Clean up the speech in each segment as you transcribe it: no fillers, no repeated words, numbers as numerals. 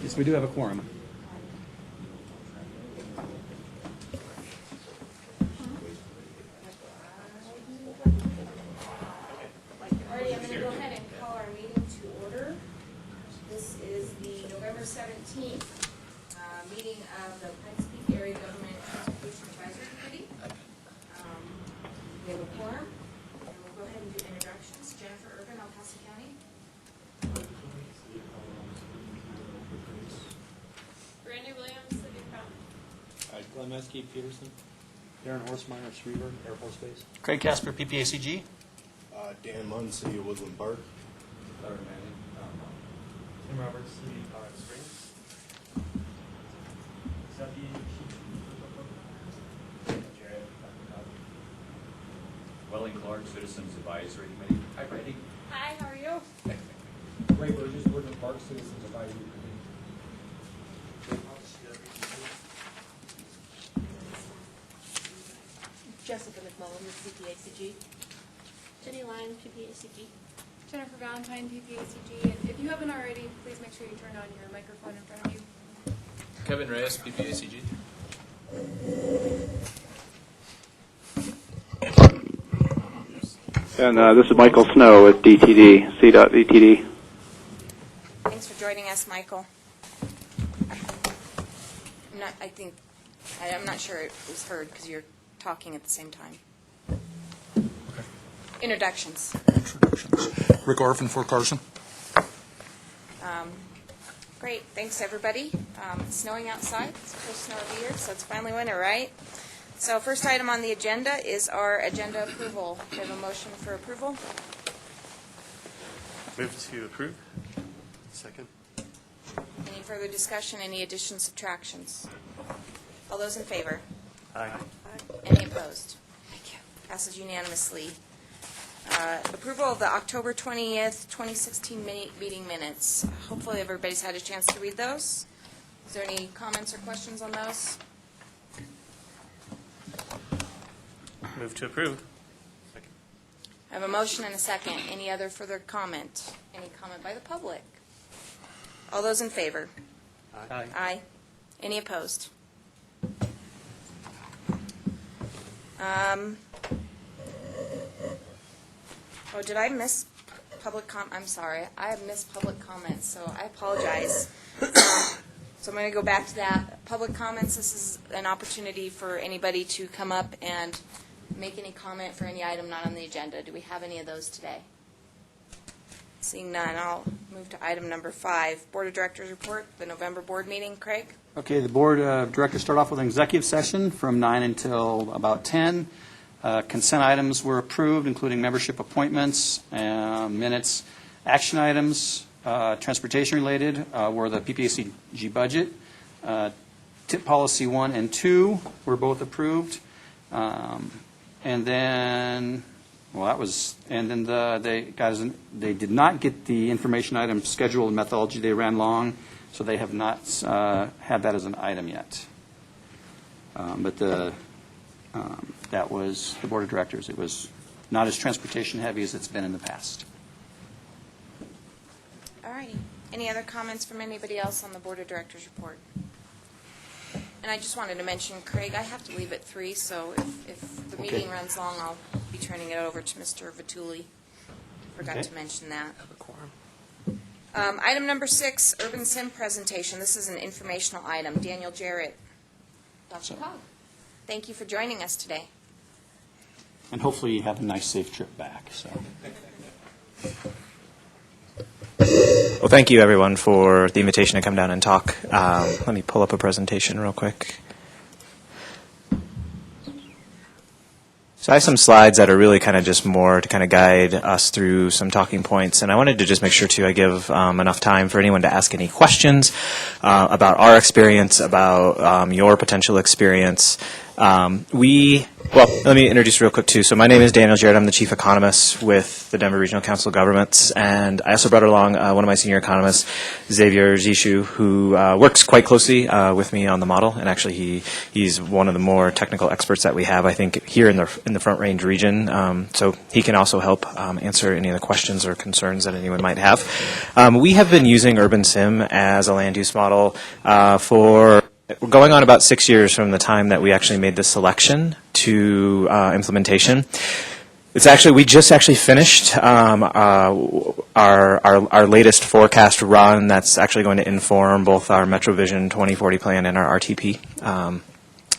Yes, we do have a quorum. Alrighty, I'm going to go ahead and call our meeting to order. This is the November 17th meeting of the Pikes Peak Area Government Transportation Advisory Committee. We have a quorum, and we'll go ahead and do introductions. Jennifer Urban, El Paso County. Brandy Williams, City Crown. Glenn Mesky, Peterson. Darren Horsemeyer, Shreveport Air Force Base. Craig Casper, PPACG. Dan Munn, City of Woodland Park. Larry Manning, Tim Roberts, City Colorado Springs. Zaki, Jared, Welling Clark, Citizens Advisory Committee. Hi, Brady. Hi, how are you? Ray Burgess, Woodland Park Citizens Advisory Committee. Jessica McMullen with PPACG. Jenny Lyons, PPACG. Jennifer Valentine, PPACG. And if you haven't already, please make sure you turn on your microphone in front of you. Kevin Reyes, PPACG. And this is Michael Snow with DTD, C.DTD. Thanks for joining us, Michael. I'm not sure it was heard because you're talking at the same time. Introductions. Rick Orphan for Carson. Great, thanks everybody. It's snowing outside. It's the first snow of the year, so it's finally winter, right? So first item on the agenda is our agenda approval. Do you have a motion for approval? Move to approve. Second. Any further discussion, any additions, subtractions? All those in favor? Aye. Any opposed? Thank you. Passes unanimously. Approval of the October 20th, 2016 meeting minutes. Hopefully everybody's had a chance to read those. Is there any comments or questions on those? Move to approve. Second. I have a motion and a second. Any other further comment? Any comment by the public? All those in favor? Aye. Aye. Any opposed? Oh, did I miss public comment? I'm sorry. I have missed public comments, so I apologize. So I'm going to go back to that. Public comments, this is an opportunity for anybody to come up and make any comment for any item not on the agenda. Do we have any of those today? Seeing none, I'll move to item number 5, Board of Directors report, the November board meeting. Craig? Okay, the board of directors start off with an executive session from 9 until about 10. Consent items were approved, including membership appointments, minutes. Action items, transportation related, were the PPACG budget. TIP policy 1 and 2 were both approved. And then, well, that was, and then they did not get the information item schedule and methodology. They ran long, so they have not had that as an item yet. But that was the board of directors. It was not as transportation heavy as it's been in the past. All righty. Any other comments from anybody else on the Board of Directors report? And I just wanted to mention, Craig, I have to leave at 3, so if the meeting runs long, I'll be turning it over to Mr. Vituli. Forgot to mention that. Item number 6, Urban Sim presentation. This is an informational item. Daniel Jarrett. Dr. Cog, thank you for joining us today. And hopefully you have a nice, safe trip back. So. Well, thank you, everyone, for the invitation to come down and talk. Let me pull up a presentation real quick. So I have some slides that are really kind of just more to kind of guide us through some talking points, and I wanted to just make sure, too, I give enough time for anyone to ask any questions about our experience, about your potential experience, Let me introduce real quick, too. So my name is Daniel Jarrett. I'm the Chief Economist with the Denver Regional Council of Governments, and I also brought along one of my senior economists, Xavier Zishu, who works quite closely with me on the model, and actually he's one of the more technical experts that we have, I think, here in the Front Range region, so he can also help answer any of the questions or concerns that anyone might have. We have been using UrbanSim as a land use model for going on about 6 years from the time that we actually made the selection to implementation. We just finished our latest forecast run that's actually going to inform both our MetroVision 2040 plan and our RTP.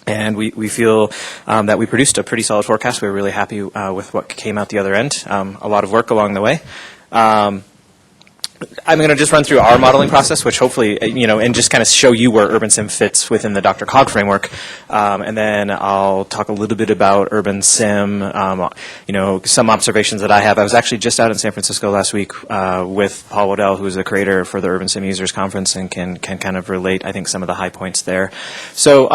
And we feel that we produced a pretty solid forecast. We were really happy with what came out the other end. A lot of work along the way. I'm going to just run through our modeling process, which hopefully, and just kind of show you where UrbanSim fits within the DRCOG framework. And then I'll talk a little bit about UrbanSim, some observations that I have. I was actually just out in San Francisco last week with Paul Waddell, who is the creator for the UrbanSim Users Conference, and can kind of relate, I think, some of the high points there. So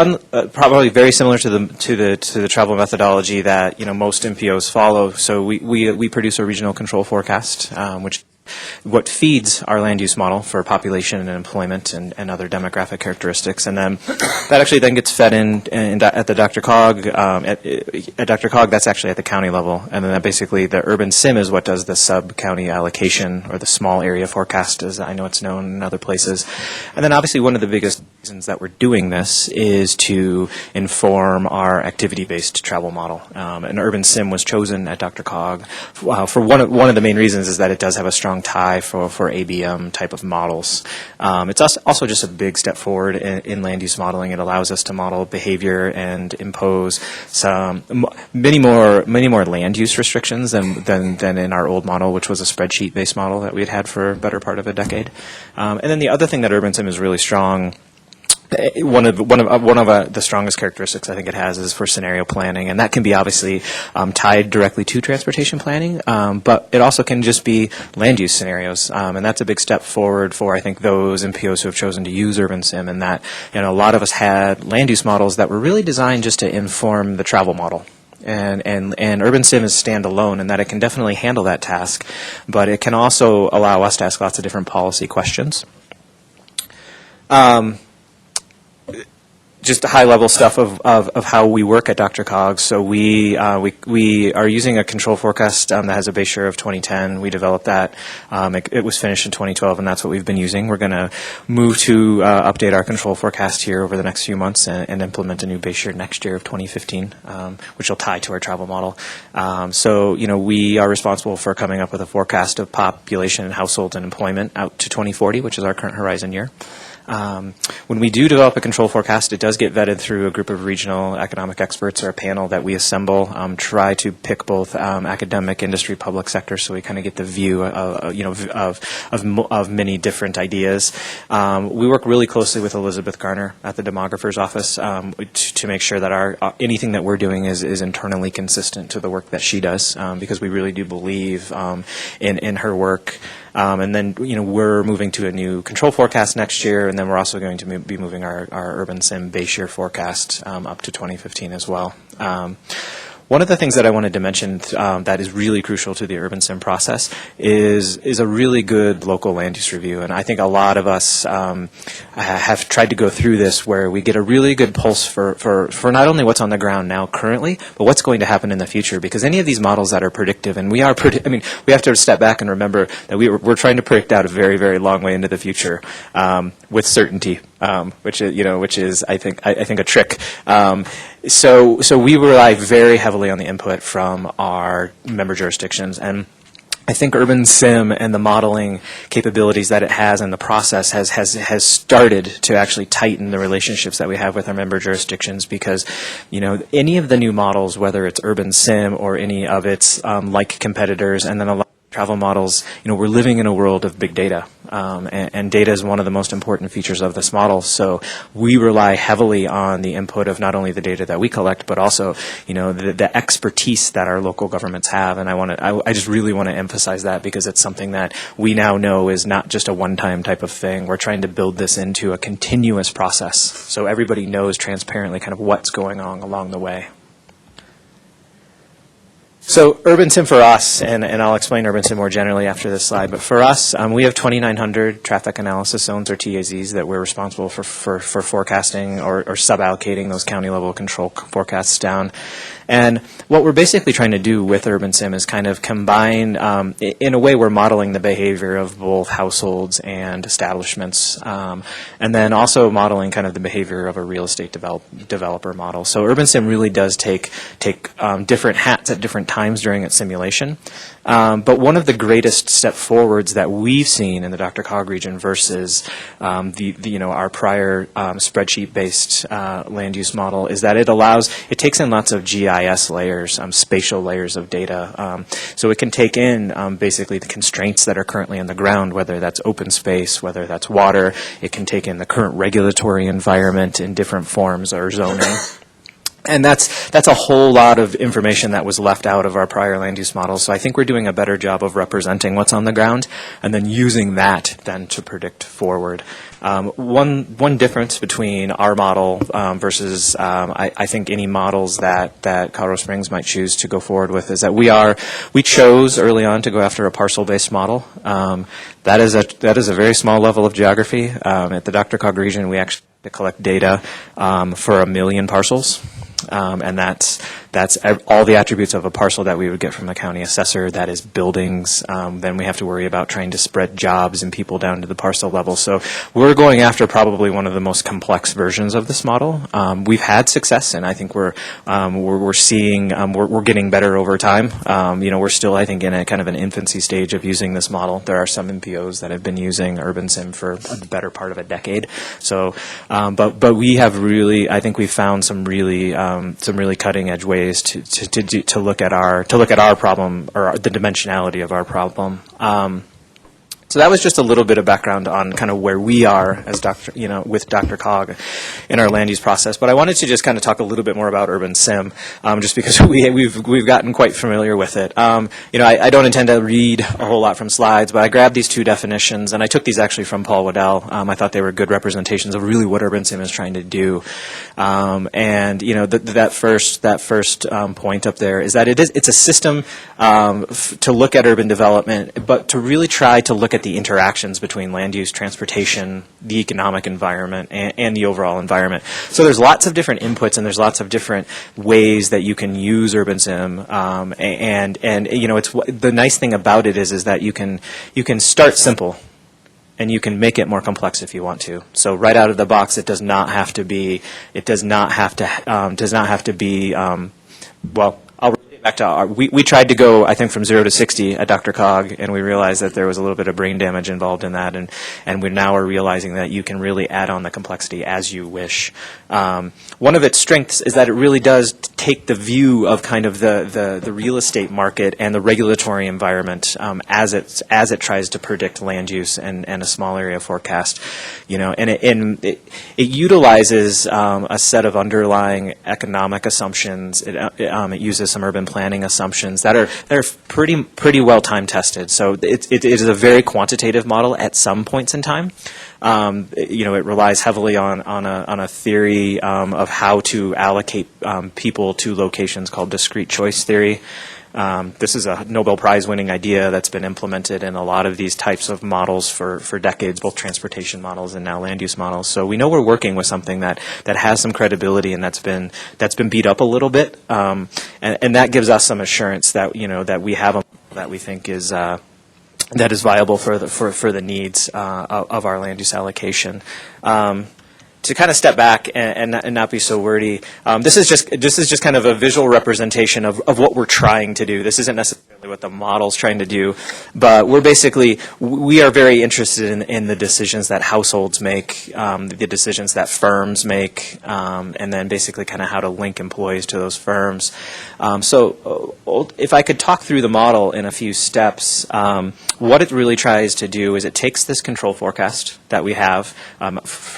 probably very similar to the travel methodology that most MPOs follow. So we produce a regional control forecast, which what feeds our land use model for population and employment and other demographic characteristics. And then that actually then gets fed in at the DRCOG. At DRCOG, that's actually at the county level. And then that basically the UrbanSim is what does the sub-county allocation, or the small area forecast, as I know it's known in other places. And then obviously one of the biggest reasons that we're doing this is to inform our activity-based travel model. And UrbanSim was chosen at DRCOG for one of the main reasons is that it does have a strong tie for ABM type of models. It's also just a big step forward in land use modeling. It allows us to model behavior and impose many more land use restrictions than in our old model, which was a spreadsheet-based model that we had for a better part of a decade. And then the other thing that UrbanSim is really strong. One of the strongest characteristics I think it has is for scenario planning, and that can be obviously tied directly to transportation planning, but it also can just be land use scenarios, and that's a big step forward for I think those MPOs who have chosen to use UrbanSim. And that a lot of us had land use models that were really designed just to inform the travel model. And UrbanSim is standalone in that it can definitely handle that task, but it can also allow us to ask lots of different policy questions. Just high-level stuff of how we work at DRCOG. So we are using a control forecast that has a base year of 2010. We developed that. It was finished in 2012, and that's what we've been using. We're going to move to update our control forecast here over the next few months and implement a new base year next year of 2015, which will tie to our travel model. So we are responsible for coming up with a forecast of population and household and employment out to 2040, which is our current horizon year. When we do develop a control forecast, it does get vetted through a group of regional economic experts or a panel that we assemble. Try to pick both academic, industry, public sector, so we kind of get the view of many different ideas. We work really closely with Elizabeth Garner at the demographer's office to make sure that anything that we're doing is internally consistent to the work that she does, because we really do believe in her work. And then, we're moving to a new control forecast next year, and then we're also going to be moving our UrbanSim base year forecast up to 2015 as well. One of the things that I wanted to mention that is really crucial to the UrbanSim process is a really good local land use review. And I think a lot of us have tried to go through this where we get a really good pulse for not only what's on the ground now currently, but what's going to happen in the future. Because any of these models that are predictive, and we have to step back and remember that we're trying to predict out a very, very long way into the future with certainty. Which is I think a trick. So we rely very heavily on the input from our member jurisdictions, and I think UrbanSim and the modeling capabilities that it has and the process has started to actually tighten the relationships that we have with our member jurisdictions, because any of the new models, whether it's UrbanSim or any of its like competitors, and then a lot travel models, we're living in a world of big data, and data is one of the most important features of this model. So we rely heavily on the input of not only the data that we collect, but also, the expertise that our local governments have. And I just really want to emphasize that, because it's something that we now know is not just a one-time type of thing. We're trying to build this into a continuous process, so everybody knows transparently kind of what's going on along the way. So UrbanSim for us, and I'll explain UrbanSim more generally after this slide, but for us, we have 2,900 traffic analysis zones, or TAZs, that we're responsible for forecasting or sub-allocating those county-level control forecasts down. And what we're basically trying to do with UrbanSim is kind of combine, in a way we're modeling the behavior of both households and establishments, and then also modeling kind of the behavior of a real estate developer model. So UrbanSim really does take different hats at different times during its simulation. But one of the greatest step forwards that we've seen in the DRCOG region versus our prior spreadsheet-based land use model is that it takes in lots of GIS layers, spatial layers of data. So it can take in basically the constraints that are currently in the ground, whether that's open space, whether that's water. It can take in the current regulatory environment in different forms or zoning. And that's a whole lot of information that was left out of our prior land use models. So I think we're doing a better job of representing what's on the ground and then using that then to predict forward. One difference between our model versus I think any models that Colorado Springs might choose to go forward with is that we chose early on to go after a parcel-based model. That is a very small level of geography. At the DRCOG region, we actually collect data for 1 million parcels. And that's all the attributes of a parcel that we would get from a county assessor. That is buildings. Then we have to worry about trying to spread jobs and people down to the parcel level. So we're going after probably one of the most complex versions of this model. We've had success, and I think we're seeing we're getting better over time. We're still, I think, in a kind of an infancy stage of using this model. There are some MPOs that have been using UrbanSim for a better part of a decade. So, but we have really, I think, we've found some really cutting edge ways to look at our problem, or the dimensionality of our problem. So that was just a little bit of background on kind of where we are as with DRCOG in our land use process. But I wanted to just kind of talk a little bit more about UrbanSim, just because we've gotten quite familiar with it. I don't intend to read a whole lot from slides, but I grabbed these two definitions, and I took these actually from Paul Waddell. I thought they were good representations of really what UrbanSim is trying to do. That first point up there is that it's a system to look at urban development, but to really try to look at the interactions between land use, transportation, the economic environment, and the overall environment. So there's lots of different inputs, and there's lots of different ways that you can use UrbanSim. It's the nice thing about it is that you can start simple, and you can make it more complex if you want to. So right out of the box, it does not have to be. Well, I'll relate back to we tried to go, I think, from 0 to 60 at DRCOG, and we realized that there was a little bit of brain damage involved in that, and we now are realizing that you can really add on the complexity as you wish. One of its strengths is that it really does take the view of kind of the real estate market and the regulatory environment as it tries to predict land use and a small area forecast. It utilizes a set of underlying economic assumptions. It uses some urban planning assumptions that are pretty well time tested. So it is a very quantitative model at some points in time. It relies heavily on a theory of how to allocate people to locations called discrete choice theory. This is a Nobel Prize winning idea that's been implemented in a lot of these types of models for decades, both transportation models and now land use models. So we know we're working with something that has some credibility and that's been beat up a little bit, and that gives us some assurance that that we have a model that we think is that is viable for the needs of our land use allocation. To kind of step back and not be so wordy, this is just kind of a visual representation of what we're trying to do. This isn't necessarily what the model's trying to do, but we are very interested in the decisions that households make, the decisions that firms make, and then basically kind of how to link employees to those firms. So if I could talk through the model in a few steps, what it really tries to do is it takes this control forecast that we have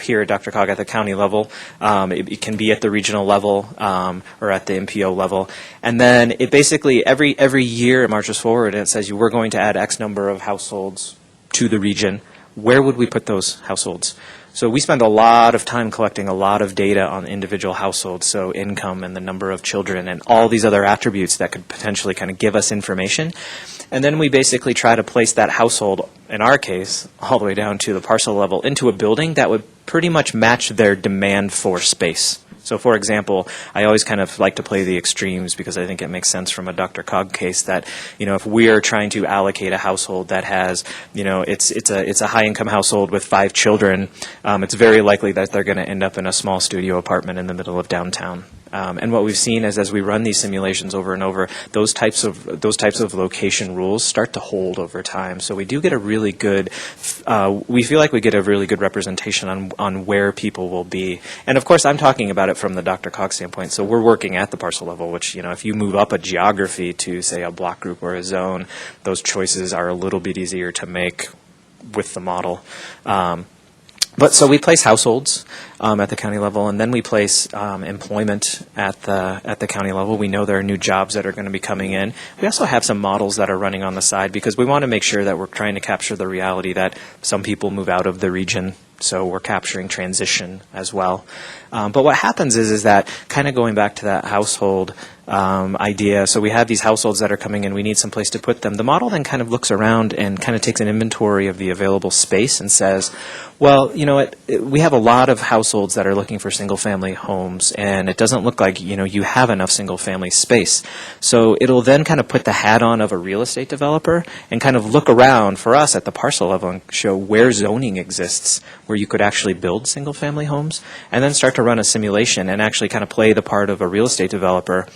here at Dr. Cog at the county level. It can be at the regional level or at the MPO level. And then it basically, every year it marches forward and it says, we're going to add X number of households to the region. Where would we put those households? So we spend a lot of time collecting a lot of data on individual households, so income and the number of children and all these other attributes that could potentially kind of give us information. And then we basically try to place that household, in our case, all the way down to the parcel level, into a building that would pretty much match their demand for space. So, for example, I always kind of like to play the extremes because I think it makes sense from a Dr. Cog case that, if we are trying to allocate a household that has, it's a high-income household with 5 children, it's very likely that they're going to end up in a small studio apartment in the middle of downtown. And what we've seen is as we run these simulations over and over, those types of location rules start to hold over time. So we do get a really good, we feel like we get a really good representation on where people will be. And of course, I'm talking about it from the Dr. Cog standpoint. So we're working at the parcel level, which, if you move up a geography to, say, a block group or a zone, those choices are a little bit easier to make with the model. But so we place households at the county level, and then we place employment at the county level. We know there are new jobs that are going to be coming in. We also have some models that are running on the side because we want to make sure that we're trying to capture the reality that some people move out of the region. So we're capturing transition as well. But what happens is that kind of going back to that household idea, so we have these households that are coming in, we need some place to put them. The model then kind of looks around and kind of takes an inventory of the available space and says, well, we have a lot of households that are looking for single-family homes, and it doesn't look like, you have enough single-family space. So it'll then kind of put the hat on of a real estate developer and kind of look around for us at the parcel level and show where zoning exists, where you could actually build single-family homes, and then start to run a simulation and actually kind of play the part of a real estate developer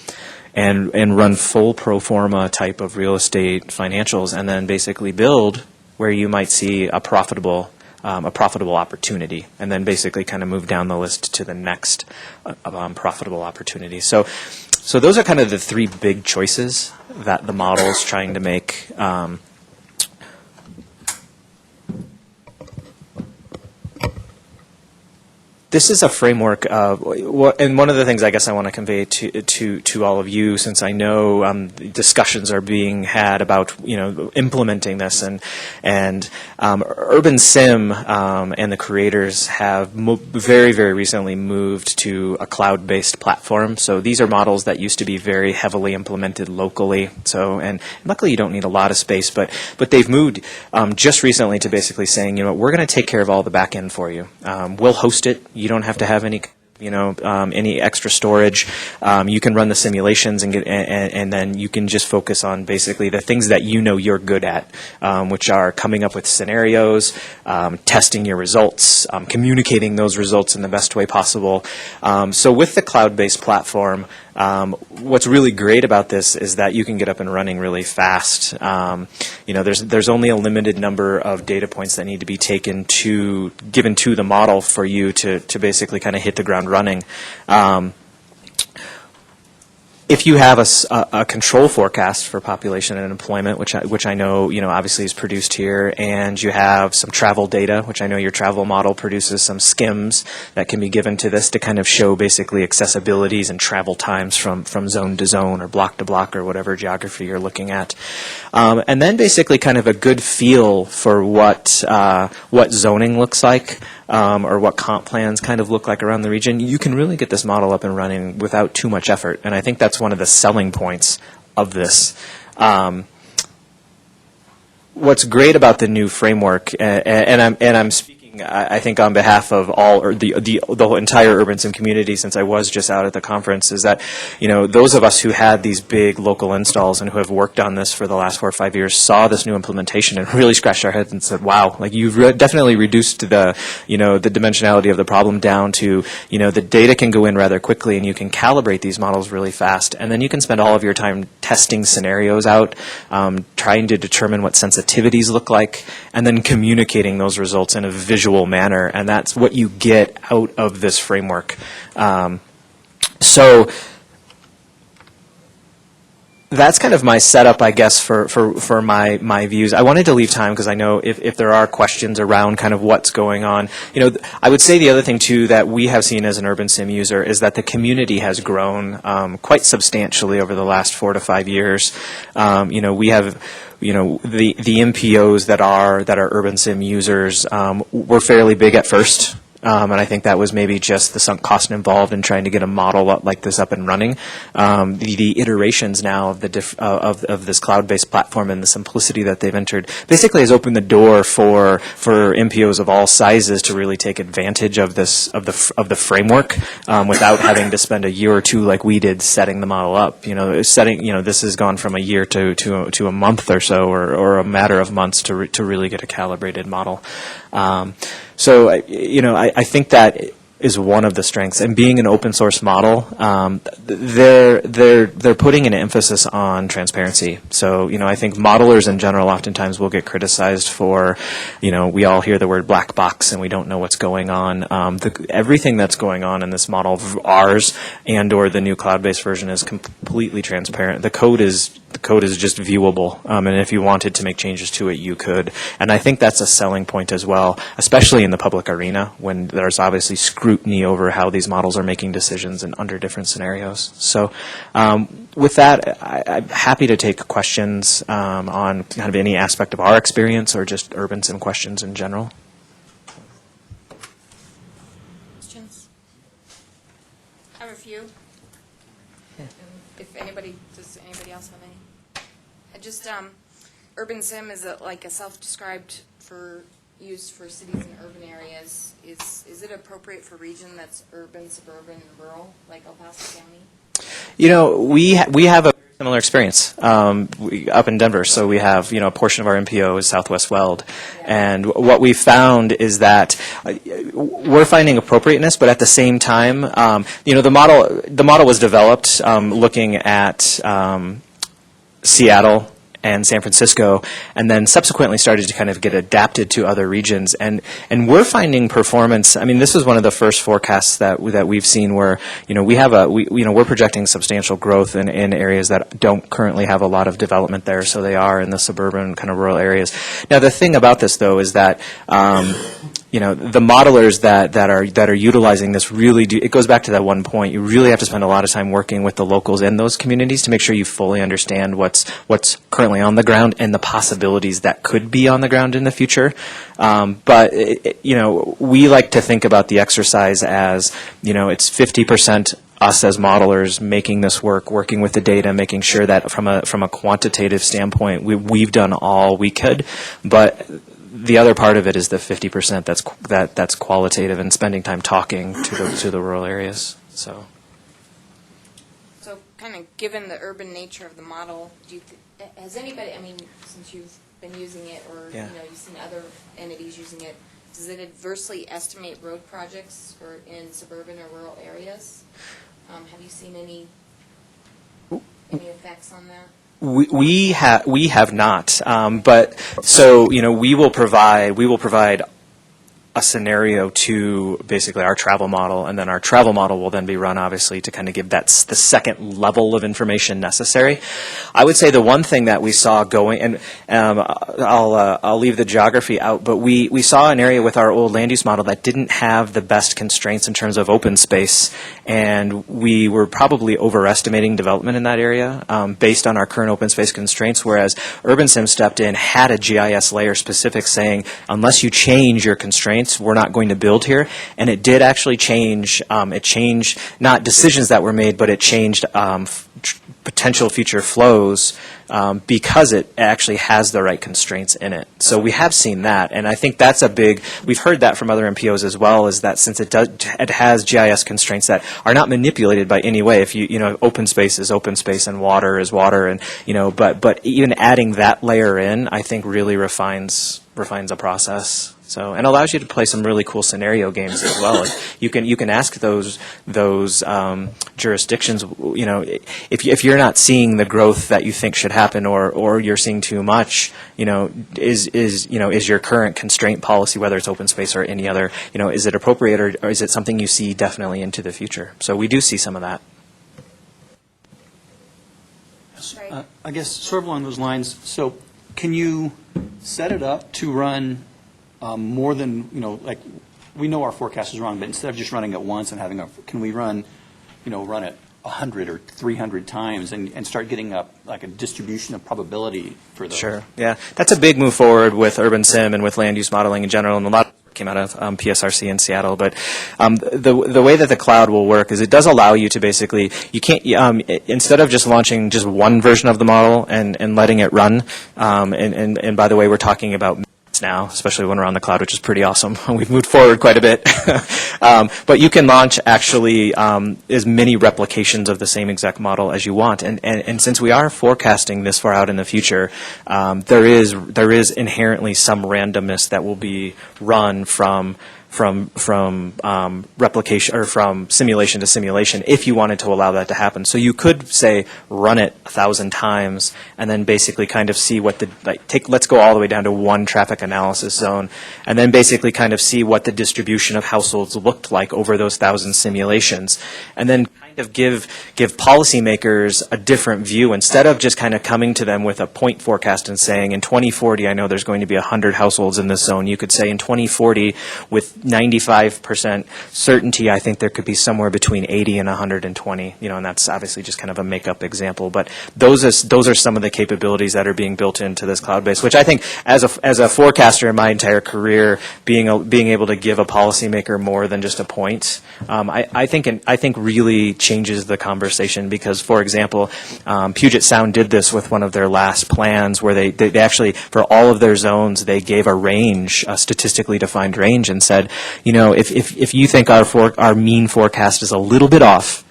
and run full pro forma type of real estate financials and then basically build where you might see a profitable opportunity, and then basically kind of move down the list to the next profitable opportunity. So those are kind of the 3 big choices that the model is trying to make. This is a framework of, and one of the things I guess I want to convey to all of you, since I know discussions are being had about implementing this, and Urban Sim and the creators have very, very recently moved to a cloud-based platform. So these are models that used to be very heavily implemented locally. So and luckily you don't need a lot of space, but they've moved just recently to basically saying, we're going to take care of all the back end for you. We'll host it. You don't have to have any any extra storage. You can run the simulations and then you can just focus on basically the things that you're good at, which are coming up with scenarios, testing your results, communicating those results in the best way possible. So with the cloud-based platform, what's really great about this is that you can get up and running really fast. There's only a limited number of data points that need to be given to the model for you to basically kind of hit the ground running. If you have a control forecast for population and employment, which I know obviously is produced here, and you have some travel data, which I know your travel model produces some skims that can be given to this to kind of show basically accessibilities and travel times from zone to zone or block to block or whatever geography you're looking at, and then basically kind of a good feel for what zoning looks like. Or what comp plans kind of look like around the region, you can really get this model up and running without too much effort. And I think that's one of the selling points of this. What's great about the new framework, and I'm speaking I think on behalf of all, or the whole entire urban sim community, since I was just out at the conference, is that, those of us who had these big local installs and who have worked on this for the last 4 or 5 years saw this new implementation and really scratched our heads and said, wow, like you've definitely reduced the dimensionality of the problem down to, the data can go in rather quickly and you can calibrate these models really fast. And then you can spend all of your time testing scenarios out, trying to determine what sensitivities look like, and then communicating those results in a visual manner, and that's what you get out of this framework. So that's kind of my setup, I guess, for my views. I wanted to leave time because I know if there are questions around kind of what's going on. I would say the other thing, too, that we have seen as an urban sim user is that the community has grown quite substantially over the last 4 to 5 years. We have the MPOs that are urban sim users were fairly big at first. And I think that was maybe just the sunk cost involved in trying to get a model like this up and running. The iterations now of of this cloud-based platform and the simplicity that they've entered basically has opened the door for MPOs of all sizes to really take advantage of the framework without having to spend a year or two like we did setting the model up. This has gone from a year to a month or so, or a matter of months to really get a calibrated model. So, I think that is one of the strengths. And being an open source model, they're putting an emphasis on transparency. So, I think modelers in general oftentimes will get criticized for, we all hear the word black box and we don't know what's going on. Everything that's going on in this model, ours and or the new cloud-based version, is completely transparent. The code is just viewable, and if you wanted to make changes to it, you could. And I think that's a selling point as well, especially in the public arena when there's obviously scrutiny over how these models are making decisions and under different scenarios. So with that, I'm happy to take questions on kind of any aspect of our experience or just urban sim questions in general. Questions? I have a few. If does anybody else have any? Urban sim is like a self-described for use for cities and urban areas. Is it appropriate for region that's urban, suburban, and rural, like El Paso County? We have a similar experience up in Denver. So we have, a portion of our MPO is Southwest Weld. And what we found is that we're finding appropriateness, but at the same time, the model was developed looking at Seattle and San Francisco, and then subsequently started to kind of get adapted to other regions. And we're finding performance. I mean, this is one of the first forecasts that we've seen where we're projecting substantial growth in areas that don't currently have a lot of development there. So they are in the suburban kind of rural areas. Now, the thing about this though is that the modelers that are utilizing this really do. It goes back to that one point. You really have to spend a lot of time working with the locals in those communities to make sure you fully understand what's currently on the ground and the possibilities that could be on the ground in the future. But we like to think about the exercise as it's 50% us as modelers making this work, working with the data, making sure that from a quantitative standpoint we've done all we could, but the other part of it is the 50% that's qualitative and spending time talking to the rural areas. So kind of given the urban nature of the model, has anybody? I mean, since you've been using it, or you've seen other entities using it, does it adversely estimate road projects in suburban or rural areas? Have you seen any effects on that? We have not, but so we will provide a scenario to basically our travel model, and then our travel model will then be run obviously to kind of give the second level of information necessary. I would say the one thing that we saw going, and I'll leave the geography out, but we saw an area with our old land use model that didn't have the best constraints in terms of open space, and we were probably overestimating development in that area based on our current open space constraints, whereas UrbanSim stepped in, had a GIS layer specific saying, unless you change your constraints, constraints, we're not going to build here. And it did actually change. It changed not decisions that were made, but it changed potential future flows because it actually has the right constraints in it. So we have seen that, and I think that's a big. We've heard that from other MPOs as well. Is that since it has GIS constraints that are not manipulated by any way. If you know, open space is open space, and water is water, and but even adding that layer in, I think really refines a process. So, and allows you to play some really cool scenario games as well. Like you can ask those jurisdictions, if you're not seeing the growth that you think should happen, or you're seeing too much, is your current constraint policy, whether it's open space or any other, is it appropriate, or is it something you see definitely into the future? So we do see some of that. I guess sort of along those lines, so can you set it up to run more than, like, we know our forecast is wrong, but instead of just running it once and can we run it 100 or 300 times and start getting up like a distribution of probability for those? Sure, yeah. That's a big move forward with urban sim and with land use modeling in general, and a lot came out of PSRC in Seattle. But the way that the cloud will work is it does allow you to basically, you can't, instead of just launching just one version of the model and letting it run, and by the way, we're talking about now, especially when we're on the cloud, which is pretty awesome. We've moved forward quite a bit. But you can launch actually as many replications of the same exact model as you want. And since we are forecasting this far out in the future, there is inherently some randomness that will be run from replication or from simulation to simulation if you wanted to allow that to happen. So you could say run it 1,000 times and then basically kind of see what let's go all the way down to one traffic analysis zone and then basically kind of see what the distribution of households looked like over those 1,000 simulations, and then kind of give policymakers a different view instead of just kind of coming to them with a point forecast and saying in 2040 I know there's going to be 100 households in this zone. You could say in 2040 with 95% certainty, I think there could be somewhere between 80 and 120, and that's obviously just kind of a make-up example. But those are some of the capabilities that are being built into this cloud base, which I think, as a forecaster in my entire career, being able to give a policymaker more than just a point, I think really changes the conversation. Because, for example, Puget Sound did this with one of their last plans, where they actually, for all of their zones, they gave a range, a statistically defined range, and said, if you think our mean forecast is a little bit off,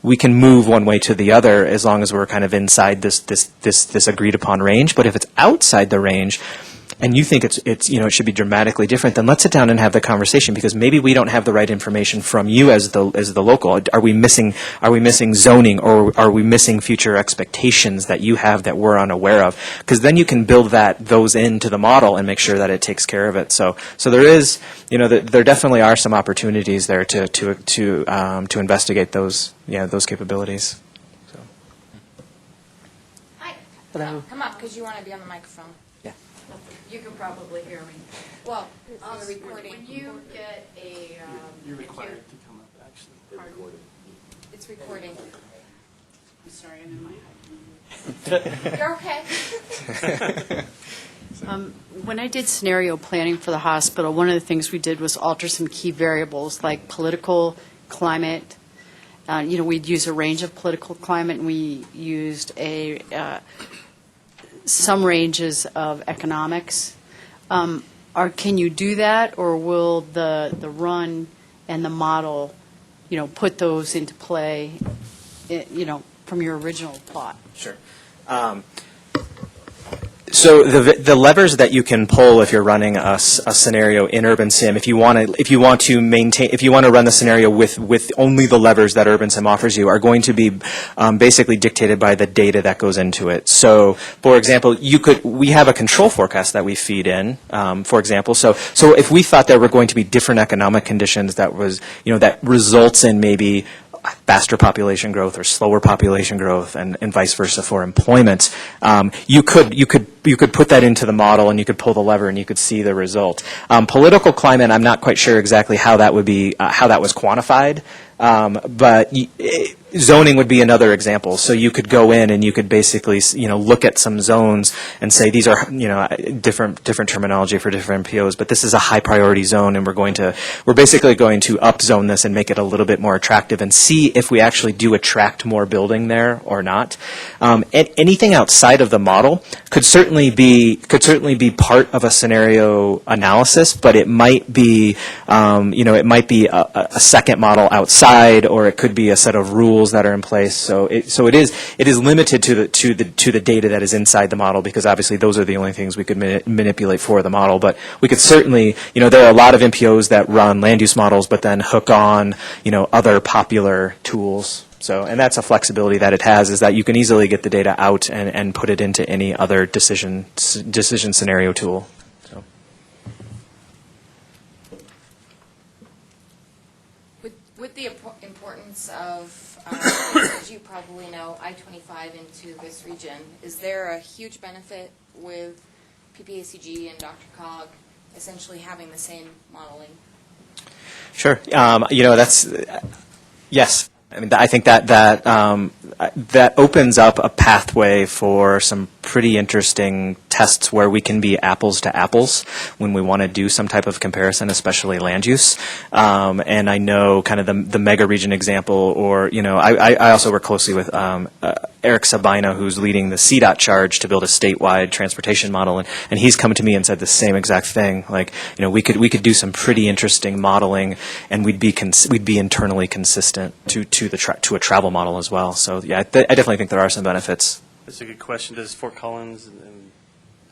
we can move one way to the other as long as we're kind of inside this agreed upon range. But if it's outside the range, and you think it should be dramatically different, then let's sit down and have the conversation, because maybe we don't have the right information from you as the local. Are we missing zoning, or are we missing future expectations that you have that we're unaware of? Because then you can build those into the model and make sure that it takes care of it. So there is, there definitely are some opportunities there to investigate those capabilities. So. Hi. Come up, because you want to be on the microphone. You can probably hear me. Well, on the recording. When you get a... You're required to come up, actually. It's recording. I'm sorry, I'm in my You're okay. When I did scenario planning for the hospital, one of the things we did was alter some key variables like political climate. We'd use a range of political climate, and we used some ranges of economics. Can you do that, or will the run and the model, put those into play, from your original plot? Sure. So the levers that you can pull if you're running a scenario in Urban Sim, if you want to run the scenario with only the levers that Urban Sim offers you, are going to be basically dictated by the data that goes into it. So, for example, we have a control forecast that we feed in. For example, so if we thought there were going to be different economic conditions that results in maybe faster population growth or slower population growth, and vice versa for employment, you could could put that into the model, and you could pull the lever, and you could see the result. Political climate, I'm not quite sure exactly how that would be how that was quantified. But zoning would be another example. So you could go in and you could basically, look at some zones and say these are, different terminology for different MPOs, but this is a high priority zone, and we're basically going to upzone this and make it a little bit more attractive and see if we actually do attract more building there or not. Anything outside of the model could certainly be part of a scenario analysis, but it might be, a second model outside, or it could be a set of rules that are in place. So it is limited to the data that is inside the model, because obviously those are the only things we could manipulate for the model. But we could certainly, there are a lot of MPOs that run land use models, but then hook on, other popular tools. So, and that's a flexibility that it has, is that you can easily get the data out and put it into any other decision scenario tool. So. With the importance of, as you probably know, I-25 into this region, is there a huge benefit with PPACG and DRCOG essentially having the same modeling? Sure. That's yes. I mean, I think that opens up a pathway for some pretty interesting tests where we can be apples to apples when we want to do some type of comparison, especially land use. And I know kind of the mega region example, or, I also work closely with Eric Sabina, who's leading the CDOT charge to build a statewide transportation model, and he's come to me and said the same exact thing. Like, we could do some pretty interesting modeling, and we'd be internally consistent to a travel model as well. So yeah, I definitely think there are some benefits. That's a good question. Does Fort Collins and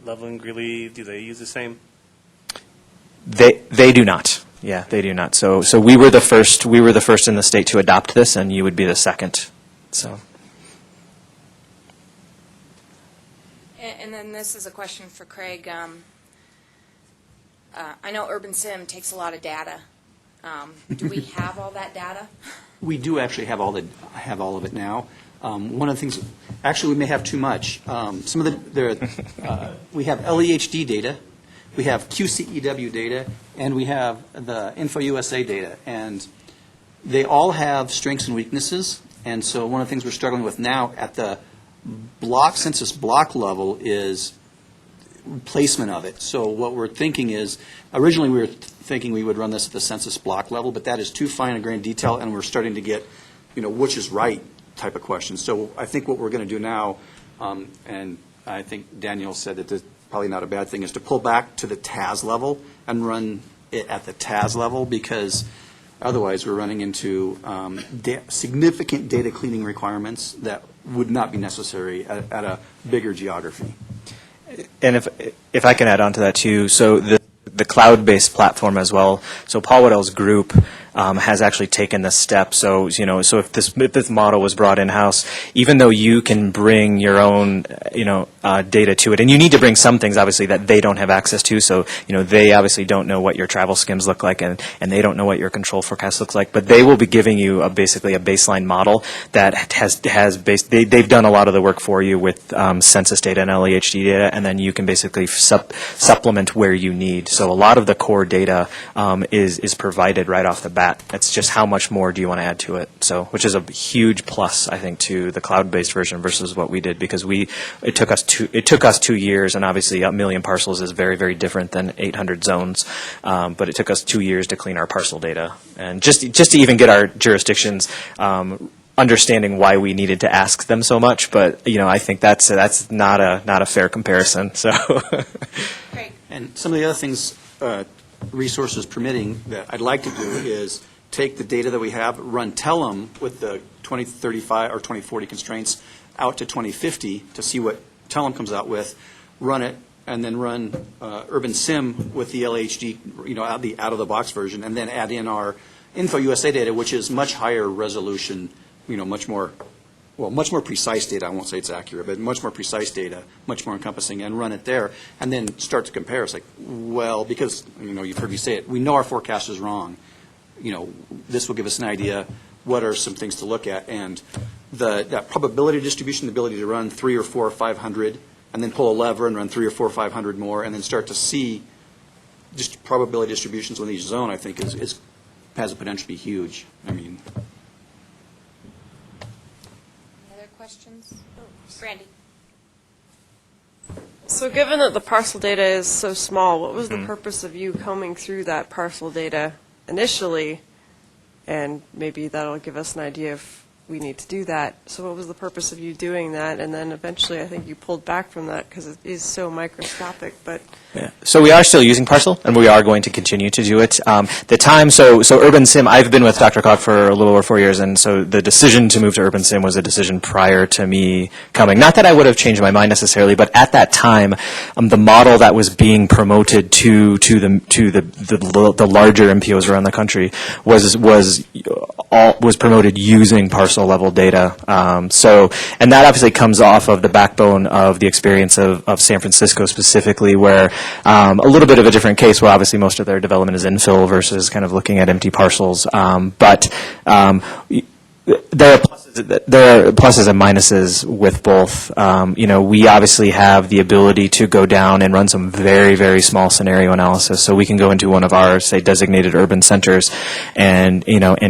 Loveland, Greeley, do they use the same? They do not. Yeah, they do not. So we were the first in the state to adopt this, and you would be the second. So. And then this is a question for Craig. I know Urban Sim takes a lot of data. Do we have all that data? We do actually have all of it now. One of the things, actually, we may have too much. Some of we have LEHD data, we have QCEW data, and we have the InfoUSA data, and they all have strengths and weaknesses. And so one of the things we're struggling with now at the census block level is placement of it. So what we're thinking is, originally we were thinking we would run this at the census block level, but that is too fine a grain detail, and we're starting to get, which is right type of questions. So I think what we're going to do now, and I think Daniel said that this is probably not a bad thing, is to pull back to the TAS level and run it at the TAS level, because otherwise we're running into significant data cleaning requirements that would not be necessary at a bigger geography. And if I can add on to that too, so the cloud-based platform as well. So Paul Waddell's group has actually taken this step. So so if this model was brought in-house, even though you can bring your own data to it, and you need to bring some things obviously that they don't have access to. So they obviously don't know what your travel skims look like, and they don't know what your control forecast looks like. But they will be giving you basically a baseline model that they've done a lot of the work for you with census data and LEHD data, and then you can basically supplement where you need. So a lot of the core data is provided right off the bat. It's just how much more do you want to add to it? So, which is a huge plus, I think, to the cloud-based version versus what we did, because it took us 2 years, and obviously 1 million parcels is very, very different than 800 zones. But it took us 2 years to clean our parcel data, and just to even get our jurisdictions understanding why we needed to ask them so much. But I think that's not a fair comparison. So. Great. And some of the other things, resources permitting, that I'd like to do is take the data that we have, run Tellem with the 2035 or 2040 constraints out to 2050 to see what Tellem comes out with, run it, and then run Urban Sim with the LHD, the out-of-the-box version, and then add in our InfoUSA data, which is much higher resolution, much more precise data. I won't say it's accurate, but much more precise data, much more encompassing, and run it there, and then start to compare. It's like, well, because, you've heard me say it, we know our forecast is wrong. This will give us an idea what are some things to look at, and that probability distribution, the ability to run 300 or 400 or 500 and then pull a lever and run 300 or 400 or 500 more, and then start to see just probability distributions within each zone, I think has the potential to be huge. I mean, Any other questions? Brandy? So given that the parcel data is so small, what was the purpose of you combing through that parcel data initially? And maybe that'll give us an idea if we need to do that. So what was the purpose of you doing that? And then eventually I think you pulled back from that because it is so microscopic, but... Yeah. So we are still using Parcel, and we are going to continue to do it. The time, so Urban Sim, I've been with Dr. Koch for a little over 4 years, and so the decision to move to Urban Sim was a decision prior to me coming. Not that I would have changed my mind necessarily, but at that time, the model that was being promoted to the larger MPOs around the country was promoted using parcel level data. And that obviously comes off of the backbone of the experience of San Francisco specifically, where a little bit of a different case where obviously most of their development is infill versus kind of looking at empty parcels. But there are pluses and minuses with both. We obviously have the ability to go down and run some very, very small scenario analysis. So we can go into one of our, say, designated urban centers and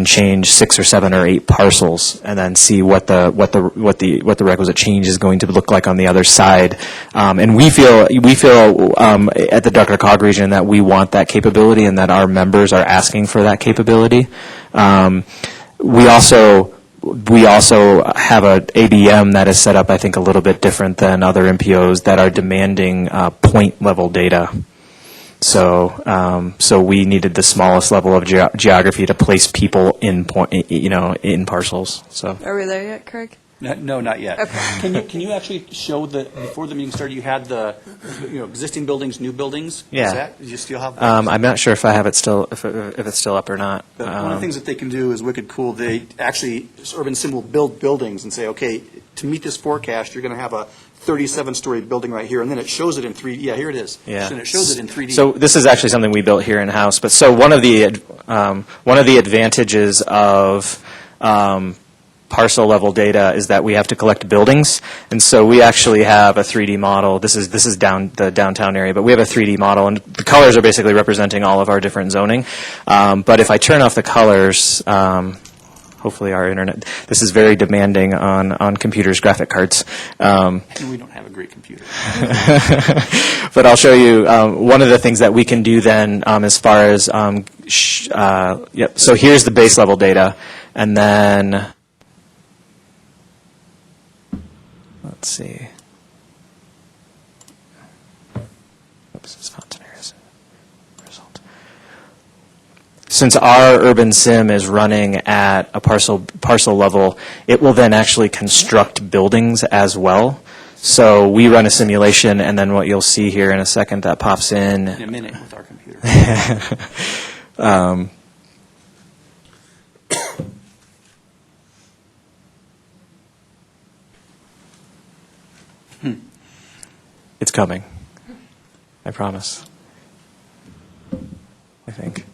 change 6 or 7 or 8 parcels and then see what the requisite change is going to look like on the other side. And we feel at the Dr. Cog region that we want that capability and that our members are asking for that capability. We also have a ABM that is set up, I think, a little bit different than other MPOs that are demanding point level data. So we needed the smallest level of geography to place people in in parcels. So Are we there yet, Craig? no, not yet. Okay. Can you actually show before the meeting started, you had the existing buildings, new buildings? Yeah. Do you still have that? I'm not sure if I have it still, if it's still up or not. But one of the things that they can do is wicked cool. They actually, Urban Sim will build buildings and say, okay, to meet this forecast, you're going to have a 37-story building right here, and then it shows it in 3D. Yeah, here it is. Yeah. And it shows it in 3D. So this is actually something we built here in house. But so one of the advantages of parcel level data is that we have to collect buildings, and so we actually have a 3D model. This is the downtown area, but we have a 3D model, and the colors are basically representing all of our different zoning. But if I turn off the colors, hopefully our internet. This is very demanding on computers, graphic cards. And we don't have a great computer. But I'll show you one of the things that we can do then as far as So here's the base level data, and then. Let's see. Oops, it's Fontana's result. Since our Urban Sim is running at a parcel level, it will then actually construct buildings as well. So we run a simulation, and then what you'll see here in a second that pops in. In a minute with our computer. It's coming. I promise. I think.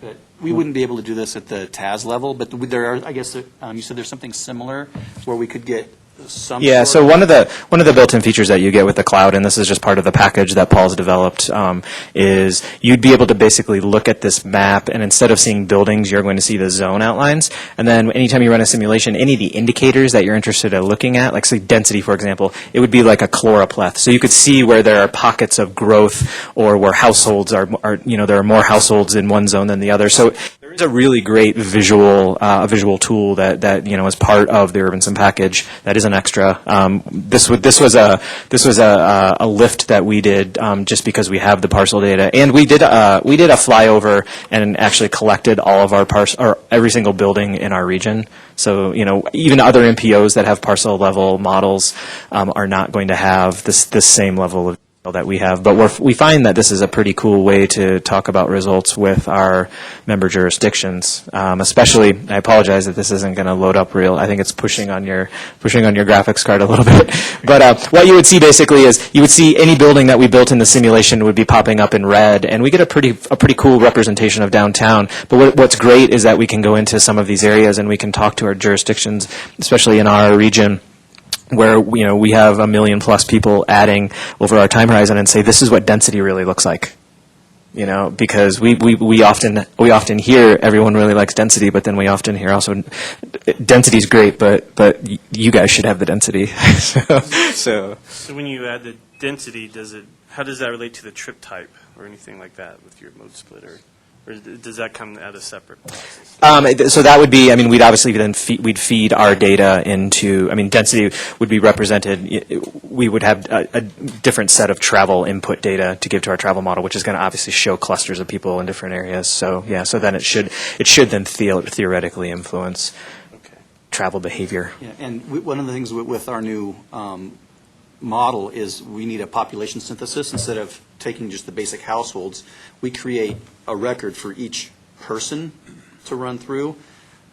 But we wouldn't be able to do this at the TAS level, but there are, I guess, you said there's something similar where we could get some. Yeah, sort so one of the built-in features that you get with the cloud, and this is just part of the package that Paul's developed, is you'd be able to basically look at this map, and instead of seeing buildings, you're going to see the zone outlines. And then anytime you run a simulation, any of the indicators that you're interested in looking at, like say density, for example, it would be like a chloropleth. So you could see where there are pockets of growth, or where households are there are more households in one zone than the other. So there is a really great visual tool that is part of the Urban Sim package that is an extra. This was a lift that we did just because we have the parcel data, and we did a flyover and actually collected all of our every single building in our region. So even other MPOs that have parcel level models are not going to have this same level of that we have, but we find that this is a pretty cool way to talk about results with our member jurisdictions. Especially, I apologize that this isn't going to load up real. I think it's pushing on your graphics card a little bit. But what you would see basically is you would see any building that we built in the simulation would be popping up in red, and we get a pretty cool representation of downtown. But what's great is that we can go into some of these areas and we can talk to our jurisdictions, especially in our region, where we have 1 million plus people adding over our time horizon and say this is what density really looks like. Because we often hear everyone really likes density, but then we often hear also density's great, but you guys should have the density. So when you add the density, how does that relate to the trip type or anything like that with your mode splitter? Or does that come at a separate process? So that would be, we'd obviously then we'd feed our data into, density would be represented, we would have a different set of travel input data to give to our travel model, which is going to obviously show clusters of people in different areas. So so then it should then theoretically influence travel behavior. Yeah, and one of the things with our new model is we need a population synthesis. Instead of taking just the basic households, we create a record for each person to run through.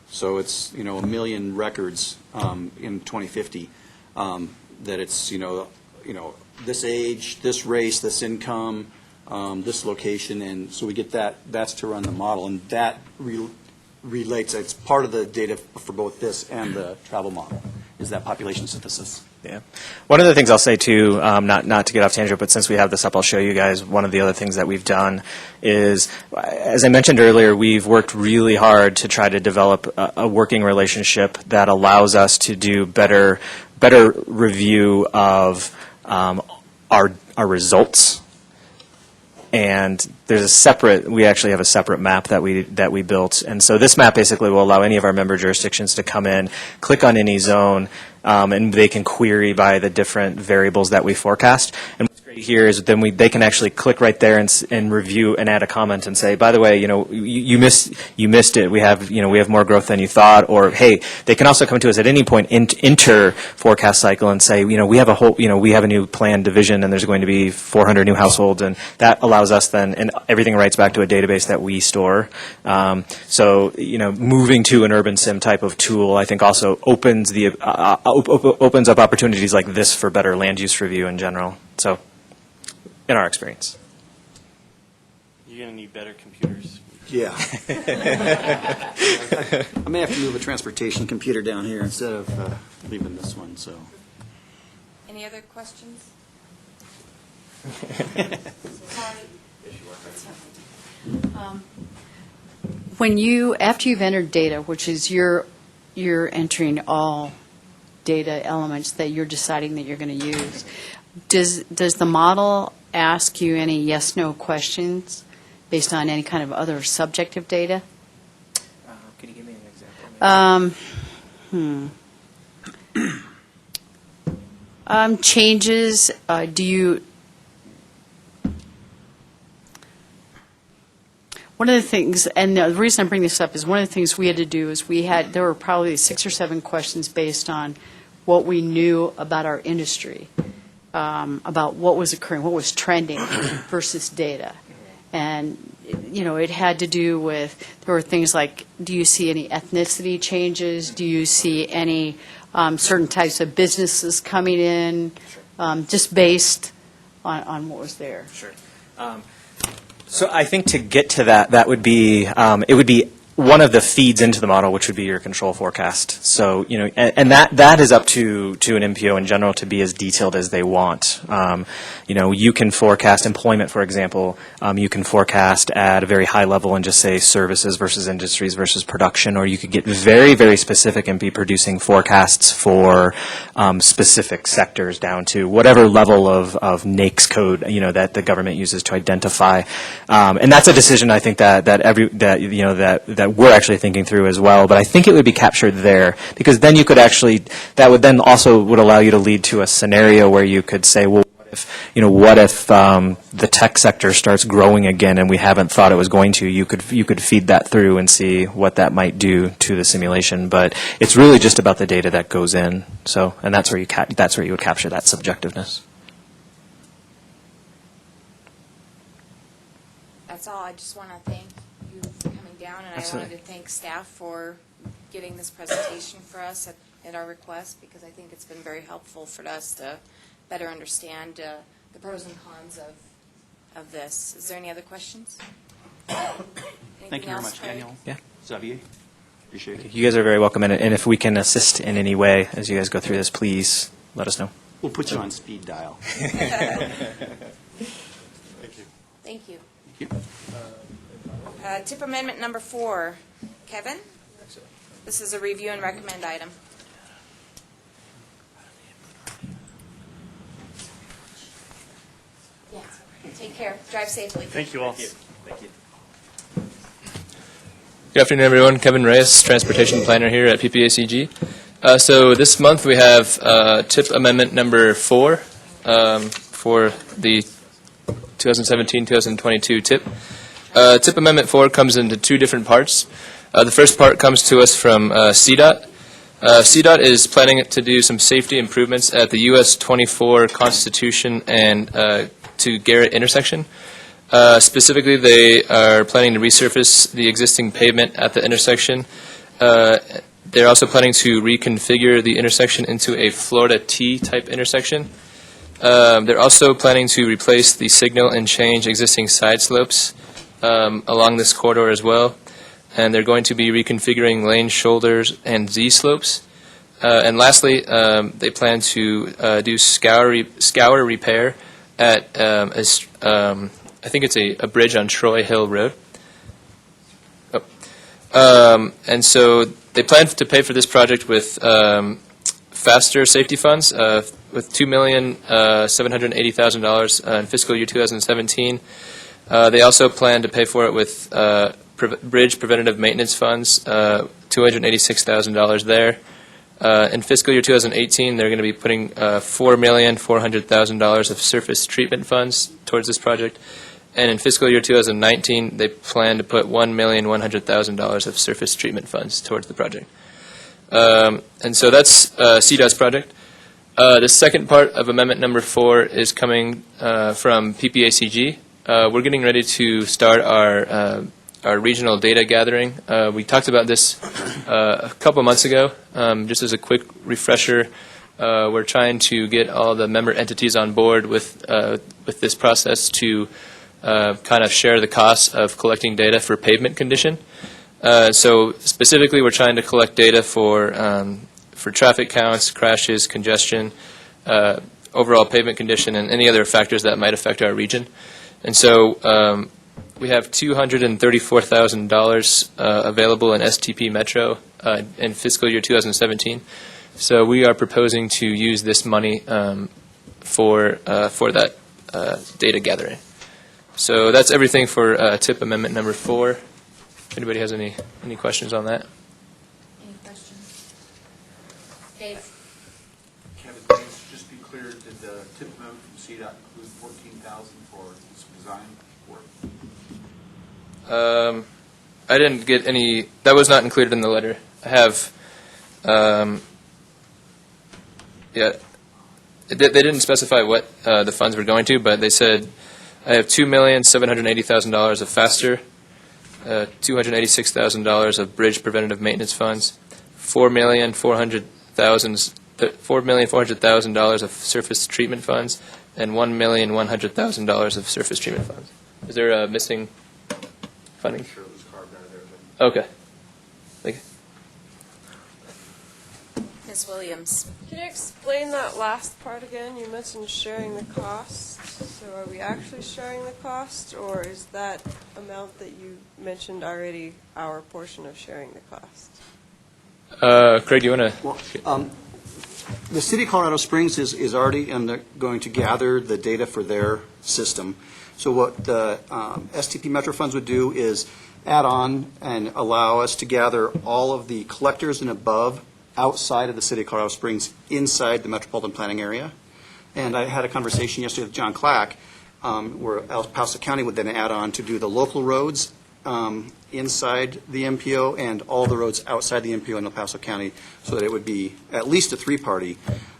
So it's 1 million records in 2050 that it's this age, this race, this income, this location, and so we get that's to run the model, and that relates. It's part of the data for both this and the travel model is that population synthesis. Yeah. One of the things I'll say, too, not to get off tangent, but since we have this up, I'll show you guys one of the other things that we've done is, as I mentioned earlier, we've worked really hard to try to develop a working relationship that allows us to do better review of our results. And we actually have a separate map that we built. And so this map basically will allow any of our member jurisdictions to come in, click on any zone, and they can query by the different variables that we forecast. And what's great here is then they can actually click right there and review and add a comment and say, by the way, you missed it. We have more growth than you thought. Or hey, they can also come to us at any point enter forecast cycle and say, we have a new planned division and there's going to be 400 new households, and that allows us then, and everything writes back to a database that we store. So moving to an urban sim type of tool, I think also opens up opportunities like this for better land use review in general. So, in our experience. You're going to need better computers. Yeah. I may have to move a transportation computer down here instead of leaving this one. So. Any other questions? After you've entered data, which is you're entering all data elements that you're deciding that you're going to use, does the model ask you any yes/no questions based on any kind of other subjective data? Can you give me an example? Changes, one of the things, and the reason I'm bringing this up is one of the things we had to do is there were probably 6 or 7 questions based on what we knew about our industry, about what was occurring, what was trending versus data. And, it had to do with, there were things like, do you see any ethnicity changes? Do you see any certain types of businesses coming in, just based on what was there? Sure. So I think to get to that would be it would be one of the feeds into the model, which would be your control forecast. So and that is up to an MPO in general to be as detailed as they want. You can forecast employment, for example. You can forecast at a very high level and just say services versus industries versus production, or you could get very, very specific and be producing forecasts for specific sectors down to whatever level of NAICS code that the government uses to identify. And that's a decision I think that we're actually thinking through as well. But I think it would be captured there because then you could that would then also would allow you to lead to a scenario where you could say, well, what if the tech sector starts growing again and we haven't thought it was going to? You could feed that through and see what that might do to the simulation. But it's really just about the data that goes in. So, and that's where you would capture that subjectiveness. That's all. I just want to thank you for coming down, and Absolutely. I wanted to thank staff for getting this presentation for us at our request, because I think it's been very helpful for us to better understand the pros and cons of this. Is there any other questions? Thank you very much, Daniel. Yeah. Xavier. Appreciate it. You guys are very welcome, and if we can assist in any way as you guys go through this, please let us know. We'll put you on speed dial. Thank you. Thank you. Tip amendment number 4. Kevin? This is a review and recommend item. Yeah. Take care. Drive safely. Thank you all. Thank you. Good afternoon, everyone. Kevin Reyes, Transportation Planner here at PPACG. So this month we have TIP Amendment number 4 for the 2017-2022 TIP. TIP Amendment 4 comes into 2 different parts. The first part comes to us from CDOT. CDOT is planning to do some safety improvements at the US 24 Constitution and to Garrett intersection. Specifically, they are planning to resurface the existing pavement at the intersection. They're also planning to reconfigure the intersection into a Florida T type intersection. They're also planning to replace the signal and change existing side slopes along this corridor as well. And they're going to be reconfiguring lane shoulders and Z slopes. And lastly, they plan to do scour repair at I think it's a bridge on Troy Hill Road. And so they plan to pay for this project with faster safety funds with $2,780,000 in fiscal year 2017. They also plan to pay for it with bridge preventative maintenance funds, $286,000 there. In fiscal year 2018, they're going to be putting $4,400,000 of surface treatment funds towards this project. And in fiscal year 2019, they plan to put $1,100,000 of surface treatment funds towards the project. And so that's CDOT's project. The second part of amendment number 4 is coming from PPACG. We're getting ready to start our regional data gathering. We talked about this a couple months ago. Just as a quick refresher, we're trying to get all the member entities on board with this process to kind of share the costs of collecting data for pavement condition. So specifically, we're trying to collect data for traffic counts, crashes, congestion, overall pavement condition, and any other factors that might affect our region. And so we have $234,000 available in STP Metro in fiscal year 2017. So we are proposing to use this money for that data gathering. So that's everything for TIP Amendment number 4. If anybody has any questions on that. Any questions? Dave? Kevin, just be clear, did the TIP amendment from CDOT include $14,000 for some design work? I didn't get any. That was not included in the letter. I have. Yeah, they didn't specify what the funds were going to, but they said I have $2,780,000 of faster, $286,000 of bridge preventative maintenance funds, $4,400,000 of surface treatment funds, and $1,100,000 of surface treatment funds. Is there a missing funding? Sure, it was carved out of there. Okay. Thank you. Ms. Williams? Can you explain that last part again? You mentioned sharing the cost. So are we actually sharing the cost, or is that amount that you mentioned already our portion of sharing the cost? Craig, do you want to? Well, the city of Colorado Springs is already going to gather the data for their system. So what the STP Metro funds would do is add on and allow us to gather all of the collectors and above outside of the city of Colorado Springs inside the metropolitan planning area. And I had a conversation yesterday with John Clack where El Paso County would then add on to do the local roads inside the MPO and all the roads outside the MPO in El Paso County, so that it would be at least a 3-party.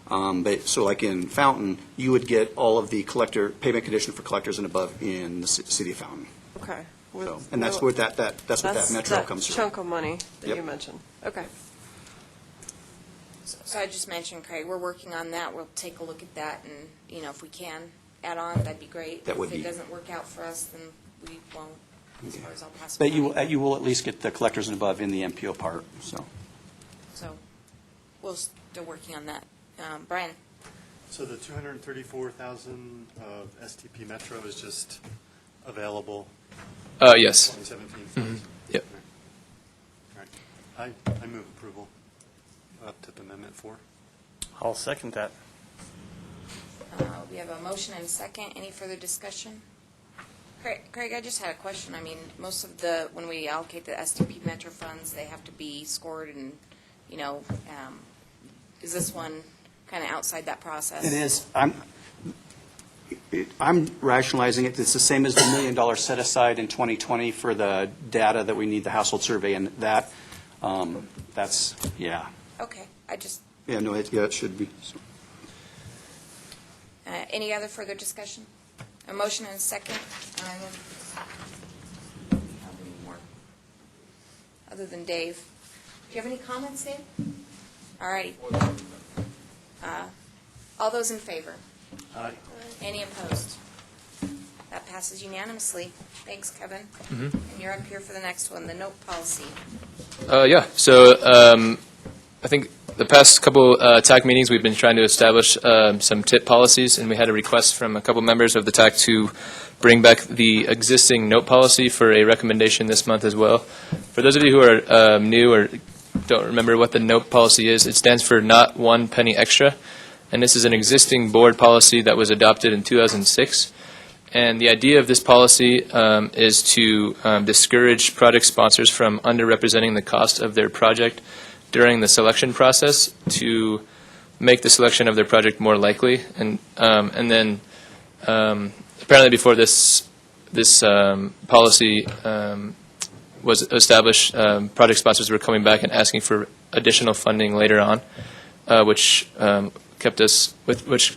But so like in Fountain, you would get all of the pavement condition for collectors and above in the city of Fountain. Okay. So, and that's what that metro comes from. Chunk of money that Yep. you mentioned. Okay. So I just mentioned, Craig, we're working on that. We'll take a look at that, and, if we can add on, that'd be great. That would If be. it doesn't work out for us, then we won't, as far as El Paso But County. you will at least get the collectors and above in the MPO part, so. So we're still working on that. Brian? So the 234,000 of STP Metro is just available? Yes. 2017 Mhm. funds? Yep. All right. I move approval of TIP Amendment 4. I'll second that. We have a motion and a second. Any further discussion? Craig, I just had a question. I mean, most of when we allocate the STP Metro funds, they have to be scored and, is this one kind of outside that process? It is. I'm rationalizing it. It's the same as the $1 million set aside in 2020 for the data that we need, the household survey, and that's, yeah. Okay, Yeah, no, it should be. Any other further discussion? A motion and a second. Other than Dave. Do you have any comments, Dave? All righty. All those in favor? Aye. Any opposed? That passes unanimously. Thanks, Kevin. Mhm. And you're up here for the next one, the note policy. Yeah. So I think the past couple TAC meetings, we've been trying to establish some TIP policies, and we had a request from a couple members of the TAC to bring back the existing note policy for a recommendation this month as well. For those of you who are new or don't remember what the note policy is, it stands for Not One Penny Extra, and this is an existing board policy that was adopted in 2006. And the idea of this policy is to discourage project sponsors from underrepresenting the cost of their project during the selection process to make the selection of their project more likely. And then apparently before this policy was established, project sponsors were coming back and asking for additional funding later on, which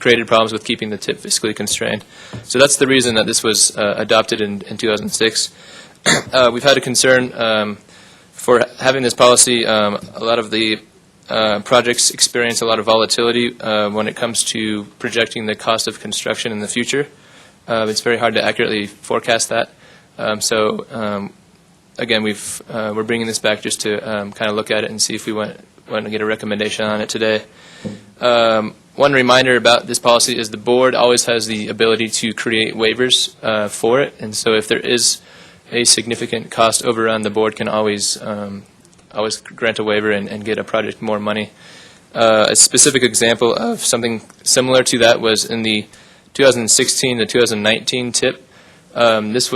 created problems with keeping the TIP fiscally constrained. So that's the reason that this was adopted in 2006. We've had a concern for having this policy. A lot of the projects experience a lot of volatility when it comes to projecting the cost of construction in the future. It's very hard to accurately forecast that. Again, we're bringing this back just to kind of look at it and see if we want to get a recommendation on it today. One reminder about this policy is the board always has the ability to create waivers for it, and so if there is a significant cost overrun, the board can always grant a waiver and get a project more money. A specific example of something similar to that was in the 2016 to 2019 TIP. This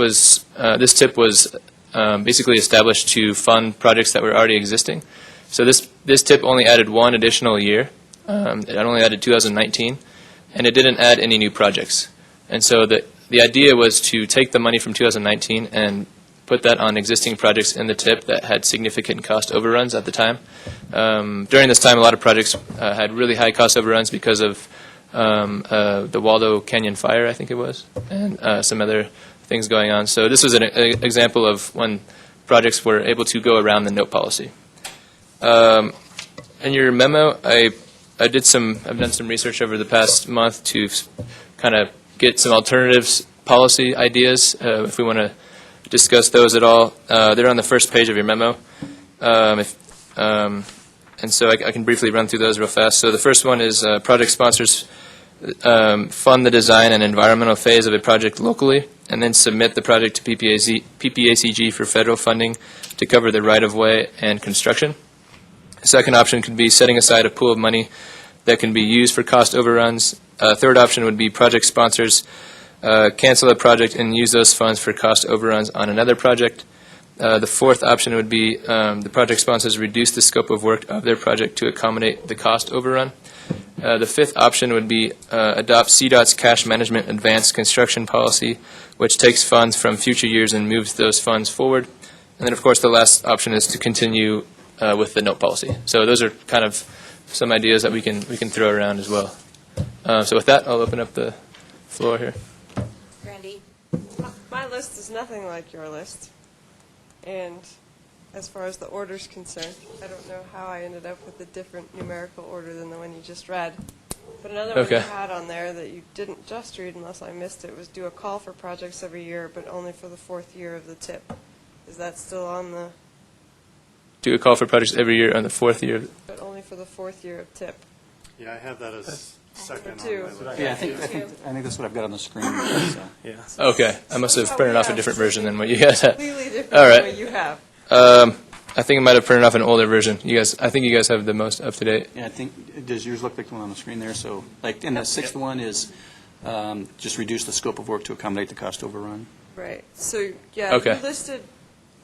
TIP was basically established to fund projects that were already existing. So this TIP only added one additional year. It only added 2019, and it didn't add any new projects. And so the idea was to take the money from 2019 and put that on existing projects in the TIP that had significant cost overruns at the time. During this time, a lot of projects had really high cost overruns because of the Waldo Canyon fire, I think it was, and some other things going on. So this was an example of when projects were able to go around the note policy. In your memo, I've done some research over the past month to kind of get some alternatives policy ideas if we want to discuss those at all. They're on the first page of your memo. And so I can briefly run through those real fast. So the first one is project sponsors fund the design and environmental phase of a project locally and then submit the project to PPACG for federal funding to cover the right-of-way and construction. A second option could be setting aside a pool of money that can be used for cost overruns. A third option would be project sponsors cancel a project and use those funds for cost overruns on another project. The fourth option would be the project sponsors reduce the scope of work of their project to accommodate the cost overrun. The fifth option would be adopt CDOT's cash management advanced construction policy, which takes funds from future years and moves those funds forward. And then, of course, the last option is to continue with the note policy. So those are kind of some ideas that we can throw around as well. So with that, I'll open up the floor here. Randy? My list is nothing like your list. And as far as the order's concerned, I don't know how I ended up with a different numerical order than the one you just read. But another one you had on there that you didn't just read, unless I missed it, was do a call for projects every year, but only for the fourth year of the TIP. Is that still on the... Do a call for projects every year on the fourth year. But only for the fourth year of TIP. Yeah, I have that as Second Two. on my list. Yeah, I think that's what I've got on the screen. So. Yeah. Okay, I must have printed off a different version than what you guys have. Completely different All than right. what you have. I think I might have printed off an older version. I think you guys have the most up to date. Yeah, I think, does yours look like the one on the screen there? So, like, and the sixth one is just reduce the scope of work to accommodate the cost overrun. Right. So, yeah, Okay. you listed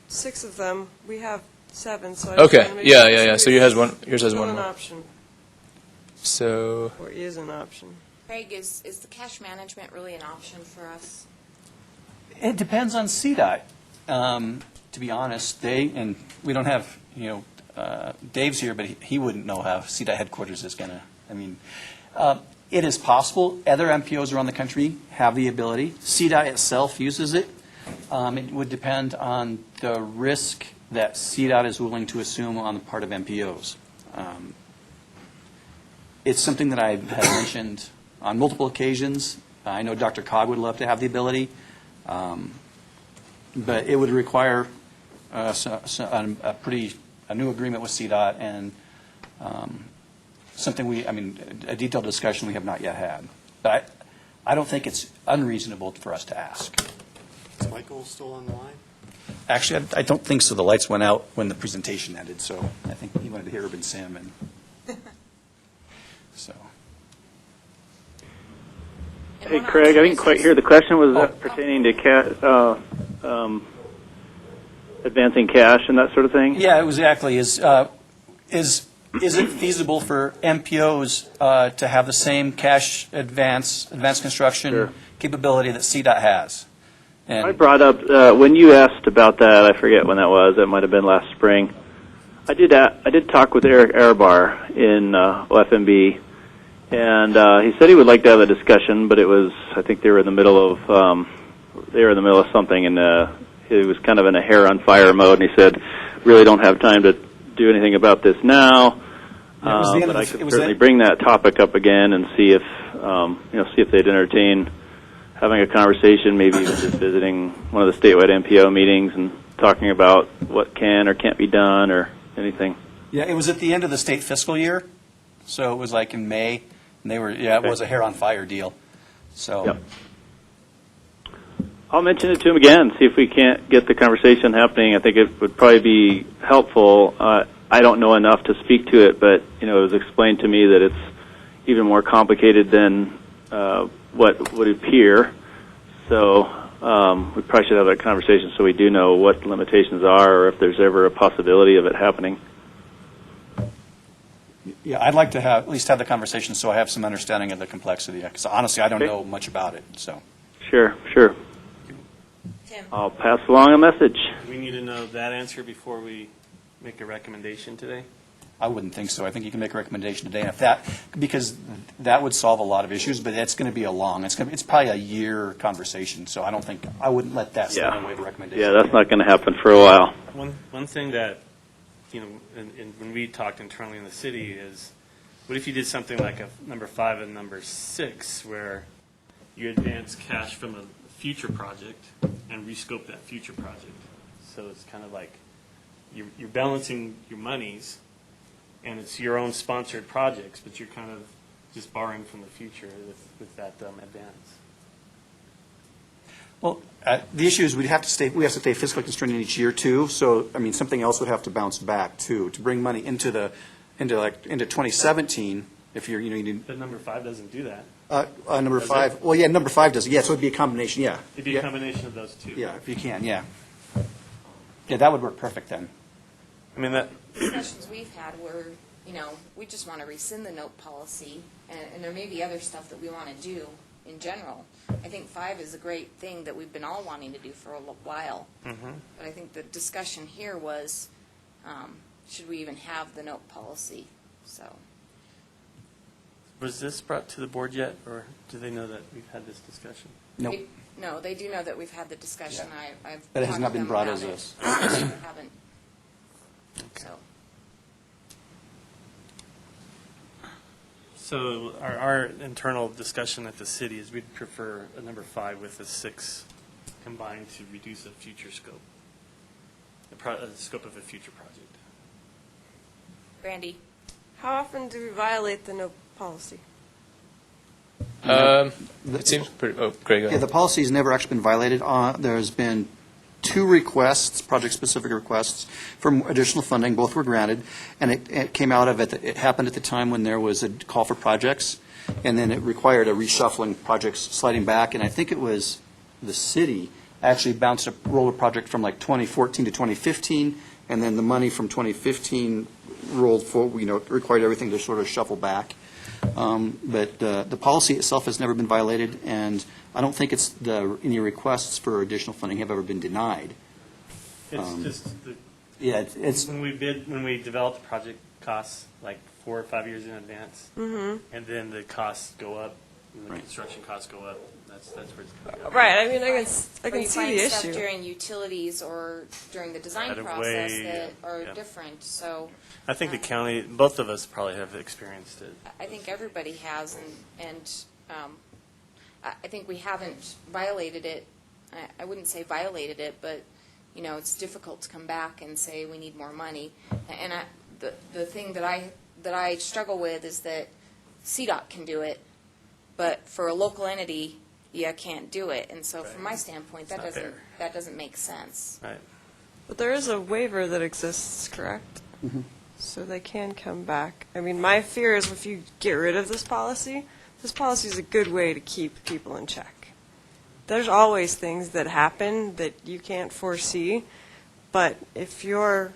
6 of them. We have 7, so I just Okay. wanna make Yeah, sure yeah, yeah. So yours has Still one an more. option, So or is an option. Craig, is the cash management really an option for us? It depends on CDOT. To be honest, and we don't have, Dave's here, but he wouldn't know how CDOT headquarters is going to, it is possible. Other MPOs around the country have the ability. CDOT itself uses it. It would depend on the risk that CDOT is willing to assume on the part of MPOs. It's something that I have mentioned on multiple occasions. I know Dr. Cog would love to have the ability, but it would require a new agreement with CDOT and a detailed discussion we have not yet had. But I don't think it's unreasonable for us to ask. Is Michael still on the line? Actually, I don't think so. The lights went out when the presentation ended, so I think he wanted to hear Urban Sim, and so. Hey, Craig, I didn't quite hear the question. Was that pertaining to advancing cash and that sort of thing? Yeah, exactly. Is it feasible for MPOs to have the same cash advanced construction capability that CDOT has? And I brought up, when you asked about that, I forget when that was, it might have been last spring. I did talk with Eric Arabar in OFMB, and he said he would like to have a discussion, but I think they were in the middle of something, and he was kind of in a hair on fire mode, and he said, really don't have time to do anything about this now, but I could certainly bring that topic up again and see if they'd entertain having a conversation, maybe even just visiting one of the statewide MPO meetings and talking about what can or can't be done or anything. yeah, it was at the end of the state fiscal year, so it was like in May, and it was a hair on fire deal. So. Yep. I'll mention it to him again, see if we can't get the conversation happening. I think it would probably be helpful. I don't know enough to speak to it, but it was explained to me that it's even more complicated than what would appear. So we probably should have that conversation so we do know what the limitations are or if there's ever a possibility of it happening. Yeah, I'd like to at least have the conversation so I have some understanding of the complexity, because honestly, I don't know much about it. So. Sure. Tim? I'll pass along a message. Do we need to know that answer before we make a recommendation today? I wouldn't think so. I think you can make a recommendation today, because that would solve a lot of issues, but it's going to be it's probably a year conversation, so I wouldn't let that stand in the way of a recommendation. Yeah, that's not going to happen for a while. One thing that, when we talked internally in the city is, what if you did something like a number 5 and number 6, where you advance cash from a future project and rescope that future project? So it's kind of like you're balancing your monies, and it's your own sponsored projects, but you're kind of just borrowing from the future with that advance. Well, the issue is we have to stay fiscally constrained in each year too. So something else would have to bounce back too to bring money into 2017. If you need. But number 5 doesn't do that. Number 5. Well, yeah, number 5 does. Yeah, so it'd be a combination. Yeah. It'd be a combination of those two. Yeah, if you can. Yeah. Yeah, that would work perfect then. Discussions we've had where, we just want to rescind the note policy, and there may be other stuff that we want to do in general. I think 5 is a great thing that we've been all wanting to do for a while. Mm-hmm. But I think the discussion here was, should we even have the note policy? So. Was this brought to the board yet, or do they know that we've had this discussion? Nope. No, they do know that we've had the discussion. Yeah. I've But it has talked not to been them brought about as it. this. They haven't. So. So our internal discussion at the city is we'd prefer a number 5 with a 6 combined to reduce a future scope, the scope of a future project. Brandy? How often do we violate the no policy? It seems pretty, oh, Greg, go Yeah, ahead. the policy's never actually been violated. There's been 2 requests, project-specific requests, for additional funding. Both were granted, and it came out of it. It happened at the time when there was a call for projects, and then it required a reshuffling, projects sliding back, and I think it was the city actually bounced a roller project from like 2014 to 2015, and then the money from 2015 rolled forward, required everything to sort of shuffle back. But the policy itself has never been violated, and I don't think any requests for additional funding have ever been denied. It's just, Yeah, it's when we develop the project costs like 4 or 5 years in advance, and then the costs go up, and the construction costs go up, that's where it's coming up. Right, I mean, I Or can you see find the stuff issue. during utilities or during the design Right away, process that are yeah. different, so I think the county, both of us probably have experienced it. I think everybody has, and I think we haven't violated it. I wouldn't say violated it, but, it's difficult to come back and say we need more money. And the thing that I struggle with is that CDOT can do it, but for a local entity, you can't do it. And so from my standpoint, It's not fair. that doesn't make sense. Right. But there is a waiver that exists, correct? So they can come back. I mean, my fear is if you get rid of this policy is a good way to keep people in check. There's always things that happen that you can't foresee, but if you're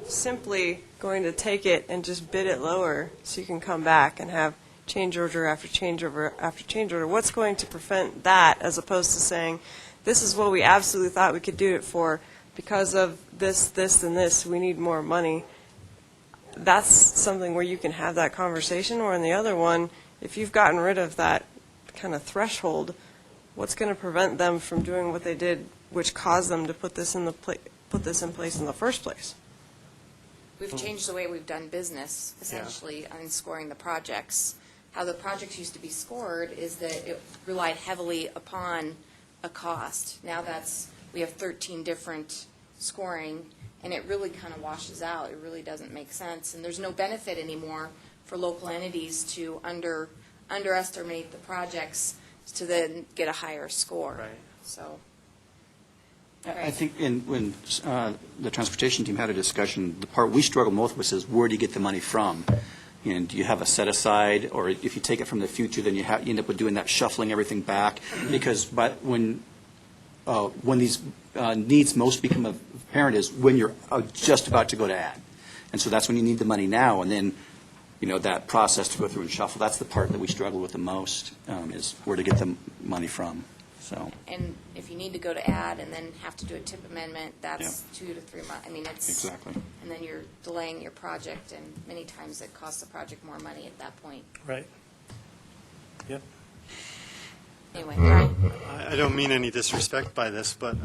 simply going to take it and just bid it lower so you can come back and have change order after change order after change order, what's going to prevent that as opposed to saying, this is what we absolutely thought we could do it for because of this, this, and this, we need more money. That's something where you can have that conversation, or in the other one, if you've gotten rid of that kind of threshold, what's going to prevent them from doing what they did, which caused them to put this in place in the first place? We've changed the way we've done business, essentially, on scoring the projects. How the projects used to be scored is that it relied heavily upon a cost. Now we have 13 different scoring, and it really kind of washes out. It really doesn't make sense. And there's no benefit anymore for local entities to underestimate the projects to then get a higher score. Right. So. I think when the transportation team had a discussion, the part we struggled most with is where do you get the money from? And do you have a set aside, or if you take it from the future, then you end up with doing that shuffling everything back? Because when these needs most become apparent is when you're just about to go to add. And so that's when you need the money now, and then that process to go through and shuffle. That's the part that we struggle with the most, is where to get the money from. So. And if you need to go to add and then have to do a TIP amendment, that's 2 to 3 months. I mean, it's. Exactly. And then you're delaying your project, and many times it costs the project more money at that point. Right. Yep. Anyway, Brian? I don't mean any disrespect by this, but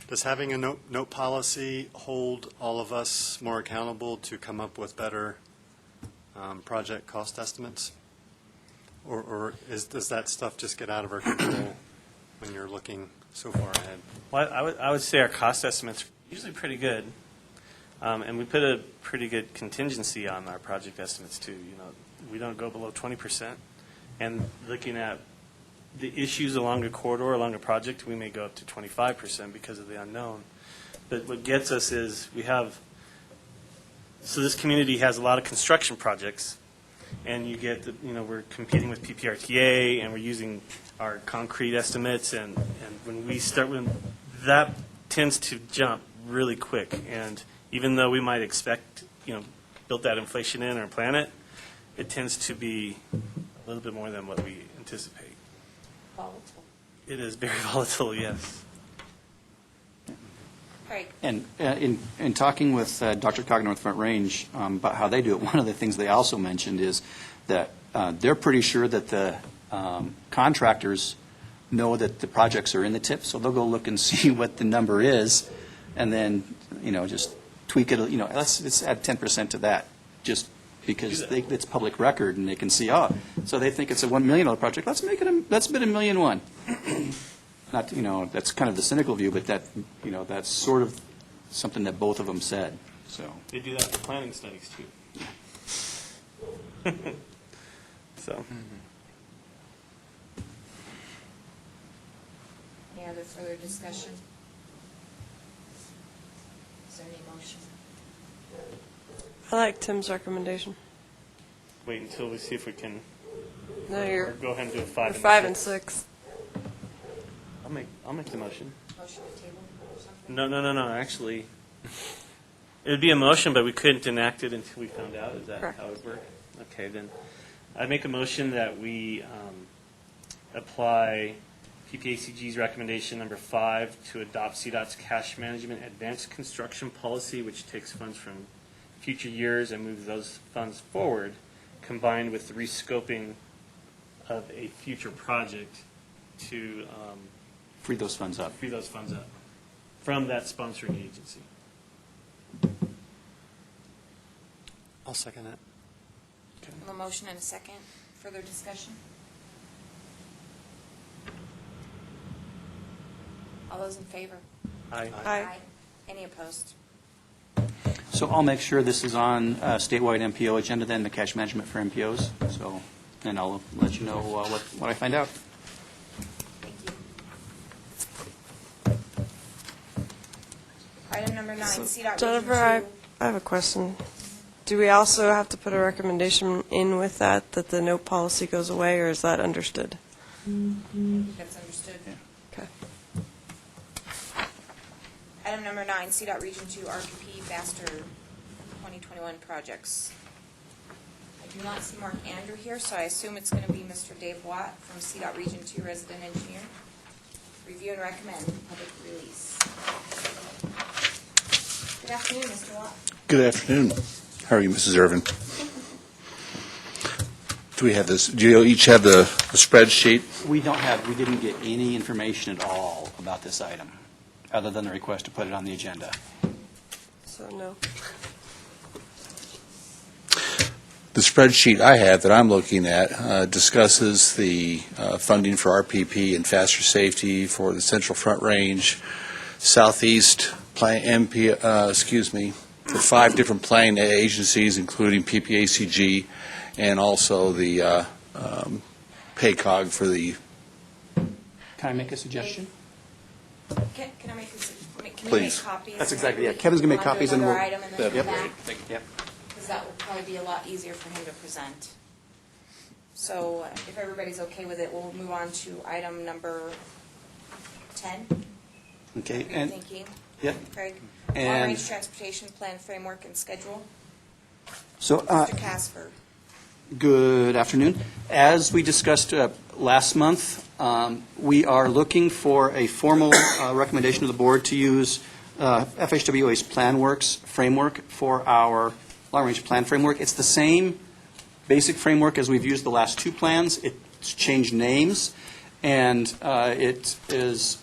does having a note policy hold all of us more accountable to come up with better project cost estimates? Or does that stuff just get out of our control when you're looking so far ahead? Well, I would say our cost estimates are usually pretty good, and we put a pretty good contingency on our project estimates too. We don't go below 20%, and looking at the issues along a corridor, along a project, we may go up to 25% because of the unknown. But what gets us is so this community has a lot of construction projects, and you get we're competing with PPRTA, and we're using our concrete estimates, and when that tends to jump really quick, and even though we might expect built that inflation in or plan it, it tends to be a little bit more than what we anticipate. Volatile. It is very volatile, yes. Craig? And in talking with Dr. Cog North Front Range about how they do it, one of the things they also mentioned is that they're pretty sure that the contractors know that the projects are in the TIP, so they'll go look and see what the number is, and then just tweak it. Let's add 10% to that, just because it's public record and they can see. So they think it's a $1 million project. Let's bid $1.1 million. Not, that's kind of the cynical view, but that's sort of something that both of them said. So They do that for planning studies too. So. Any other further discussion? Is there any motion? I like Tim's recommendation. Wait until we see if we can, No, or you're go ahead and do a 5 and 5 and 6. 6. I'll make the motion. Motion to table or something? No, actually, it would be a motion, but we couldn't enact it until we found out. Is that Correct. how it worked? Okay, then I'd make a motion that we apply PPACG's recommendation number 5 to adopt CDOT's cash management advanced construction policy, which takes funds from future years and moves those funds forward, combined with the rescoping of a future project to Free those funds up. free those funds up from that sponsoring agency. I'll second that. A motion and a second. Further discussion? All those in favor? Aye. Aye. Any opposed? So I'll make sure this is on statewide MPO agenda then, the cash management for MPOs. So, and I'll let you know what I find out. Thank you. Item number 9, CDOT Jennifer, Region 2. I have a question. Do we also have to put a recommendation in with that the note policy goes away, or is that understood? That's understood. Okay. Item number 9, CDOT Region 2 RPP Faster 2021 projects. I do not see Mark Andrew here, so I assume it's going to be Mr. Dave Watt from CDOT Region 2 Resident Engineer. Review and recommend public release. Good afternoon, Mr. Watt. Good afternoon. How are you, Mrs. Irvin? Do we have this? Do you each have the spreadsheet? We didn't get any information at all about this item, other than the request to put it on the agenda. So no. The spreadsheet I have that I'm looking at discusses the funding for RPP and faster safety for the Central Front Range, Southeast Plan, for 5 different planning agencies, including PPACG, and also the PACOG for the. Can I make a suggestion? Can I make can we Please. make copies? That's exactly, yeah. Kevin's going to make We'll do copies and another we'll. item and then That'd be come back. Yep. Because that will probably be a lot easier for him to present. So if everybody's okay with it, we'll move on to item number 10. Okay, What are you and, thinking, yep. Craig? And- Long-range transportation plan framework and schedule. So, Mr. Casper. good afternoon. As we discussed last month, we are looking for a formal recommendation of the board to use FHWA's PlanWorks framework for our long-range plan framework. It's the same basic framework as we've used the last 2 plans. It's changed names, and it is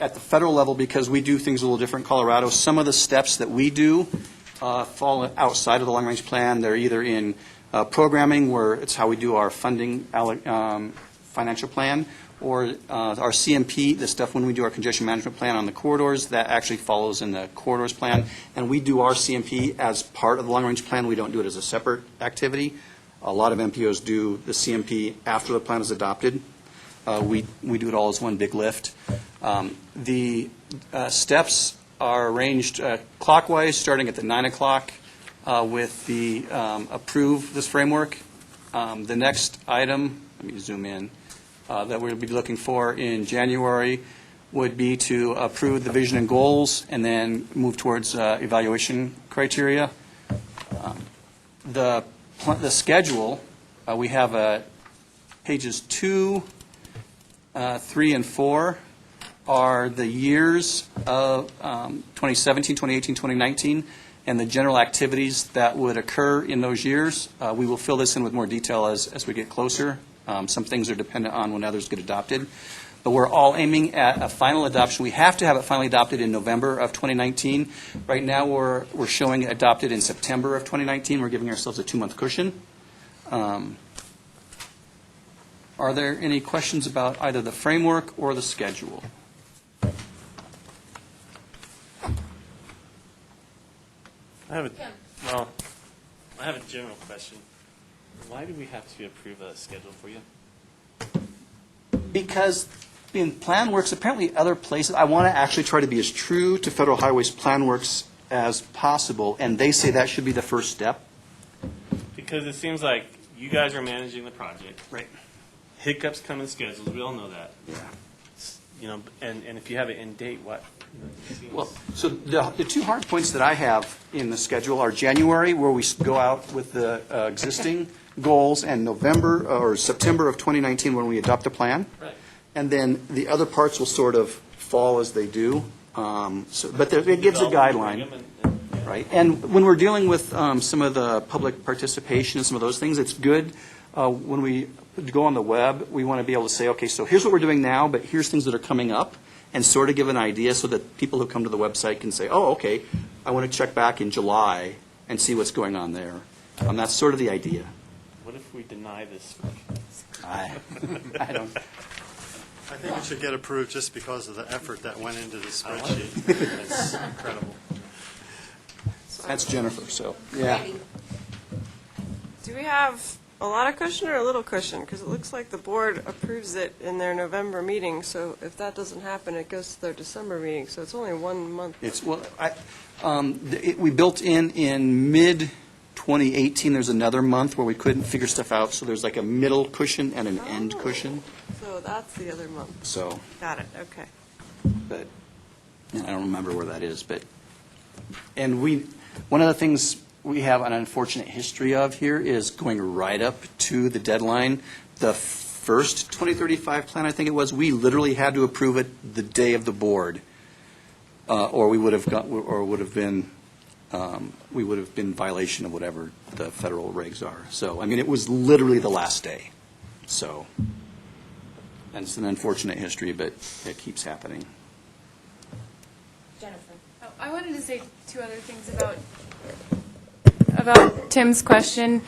at the federal level, because we do things a little different in Colorado. Some of the steps that we do fall outside of the long-range plan. They're either in programming, where it's how we do our funding financial plan, or our CMP, the stuff when we do our congestion management plan on the corridors, that actually follows in the corridors plan. And we do our CMP as part of the long-range plan. We don't do it as a separate activity. A lot of MPOs do the CMP after the plan is adopted. We do it all as one big lift. The steps are arranged clockwise, starting at the 9 o'clock with the approve this framework. The next item, let me zoom in, that we'll be looking for in January would be to approve the vision and goals and then move towards evaluation criteria. The schedule, we have pages 2, 3, and 4 are the years of 2017, 2018, 2019, and the general activities that would occur in those years. We will fill this in with more detail as we get closer. Some things are dependent on when others get adopted. But we're all aiming at a final adoption. We have to have it finally adopted in November of 2019. Right now, we're showing it adopted in September of 2019. We're giving ourselves a 2-month cushion. Are there any questions about either the framework or the schedule? I have a general question. Why do we have to approve a schedule for you? Because in Plan Works, apparently other places, I want to actually try to be as true to Federal Highways Plan Works as possible, and they say that should be the first step. Because it seems like you guys are managing the project. Right. Hiccups come in schedules, we all know that. Yeah. You know, and if you have it in date, what? It seems- Well, so the two hard points that I have in the schedule are January, where we go out with the existing goals, and November or September of 2019 when we adopt a plan. Right. And then the other parts will sort of fall as they do. But it gives a guideline, right? And when we're dealing with some of the public participation and some of those things, it's good when we go on the web, we want to be able to say, okay, so here's what we're doing now, but here's things that are coming up, and sort of give an idea so that people who come to the website can say, oh, okay, I want to check back in July and see what's going on there. That's sort of the idea. What if we deny this? I don't. I think it should get approved just because of the effort that went into the spreadsheet. It's incredible. That's Jennifer, so, yeah. Randy? Do we have a lot of cushion or a little cushion? Because it looks like the board approves it in their November meeting, so if that doesn't happen, it goes to their December meeting, so it's only 1 month. We built in mid-2018, there's another month where we couldn't figure stuff out, so there's like a middle cushion and an end cushion. So that's the other month. So, Got it, okay. but I don't remember where that is, but, and one of the things we have an unfortunate history of here is going right up to the deadline. The first 2035 plan, I think it was, we literally had to approve it the day of the board, or we would have been in violation of whatever the federal regs are. So, I mean, it was literally the last day. So, and it's an unfortunate history, but it keeps happening. Jennifer? Oh, I wanted to say two other things about Tim's question.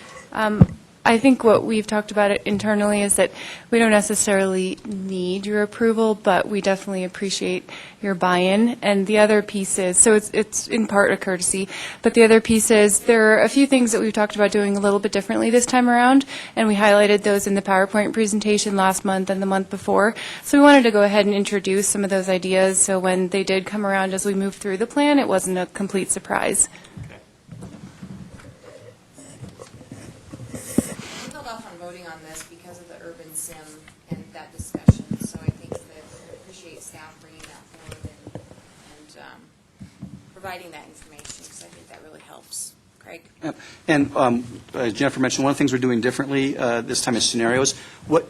I think what we've talked about it internally is that we don't necessarily need your approval, but we definitely appreciate your buy-in. And the other piece is, so it's in part a courtesy, but the other piece is there are a few things that we've talked about doing a little bit differently this time around, and we highlighted those in the PowerPoint presentation last month and the month before. So we wanted to go ahead and introduce some of those ideas, so when they did come around as we moved through the plan, it wasn't a complete surprise. Voting on this because of the urban sim and that discussion, so I think that I appreciate staff bringing that forward and providing that information, because I think that really helps. Craig? And as Jennifer mentioned, one of the things we're doing differently this time is scenarios.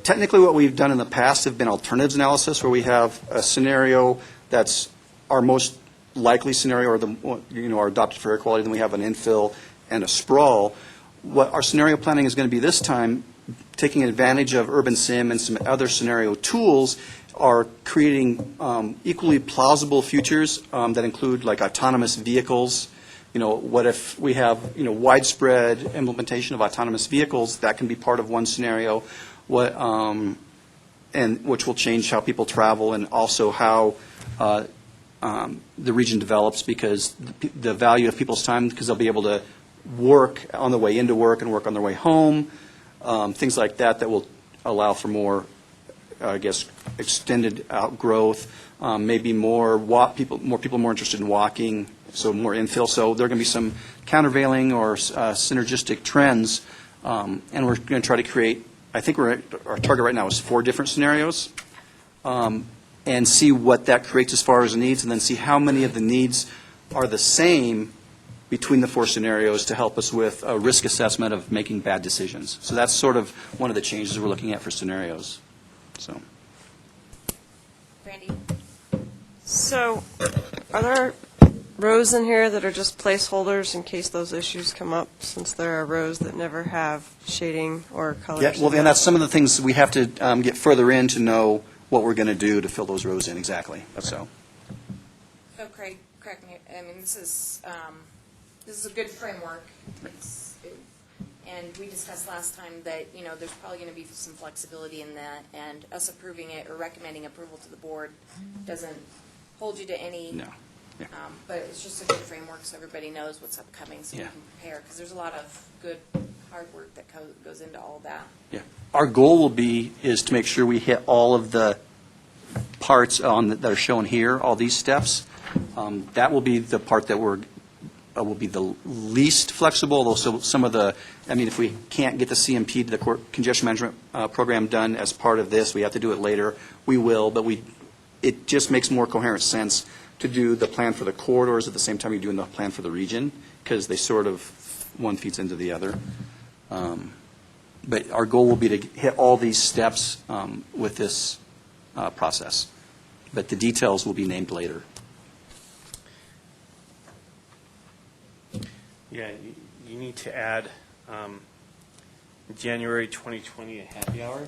Technically what we've done in the past have been alternatives analysis, where we have a scenario that's our most likely scenario, or our adopted for air quality, then we have an infill and a sprawl. What our scenario planning is going to be this time, taking advantage of Urban Sim and some other scenario tools, are creating equally plausible futures that include like autonomous vehicles. What if we have widespread implementation of autonomous vehicles? That can be part of one scenario. And which will change how people travel, and also how the region develops, because the value of people's time, because they'll be able to work on the way into work and work on their way home. Things like that will allow for more, I guess, extended outgrowth, maybe more people more interested in walking, so more infill. So there are going to be some countervailing or synergistic trends, and we're going to try to create, I think our target right now is 4 different scenarios, and see what that creates as far as needs, and then see how many of the needs are the same between the 4 scenarios to help us with a risk assessment of making bad decisions. So that's sort of one of the changes we're looking at for scenarios. So, Randy? So, are there rows in here that are just placeholders in case those issues come up, since there are rows that never have shading or colors? yeah, well, then that's some of the things we have to get further in to know what we're going to do to fill those rows in exactly. So Craig, correct me. I mean, this is a good framework. And we discussed last time that, there's probably going to be some flexibility in that, and us approving it or recommending approval to the board doesn't hold you to any. No. Yeah. But it's just a good framework so everybody knows what's upcoming, so we can prepare, because there's a lot of good hard work that goes into all of that. Yeah. Our goal is to make sure we hit all of the parts that are shown here, all these steps, that will be the part that will be the least flexible, although some of the, I mean, if we can't get the CMP, the congestion management program done as part of this, we have to do it later, we will, but it just makes more coherent sense to do the plan for the corridors at the same time you're doing the plan for the region, because they sort of, one feeds into the other. But our goal will be to hit all these steps with this process. But the details will be named later. Yeah, you need to add January 2020 a happy hour.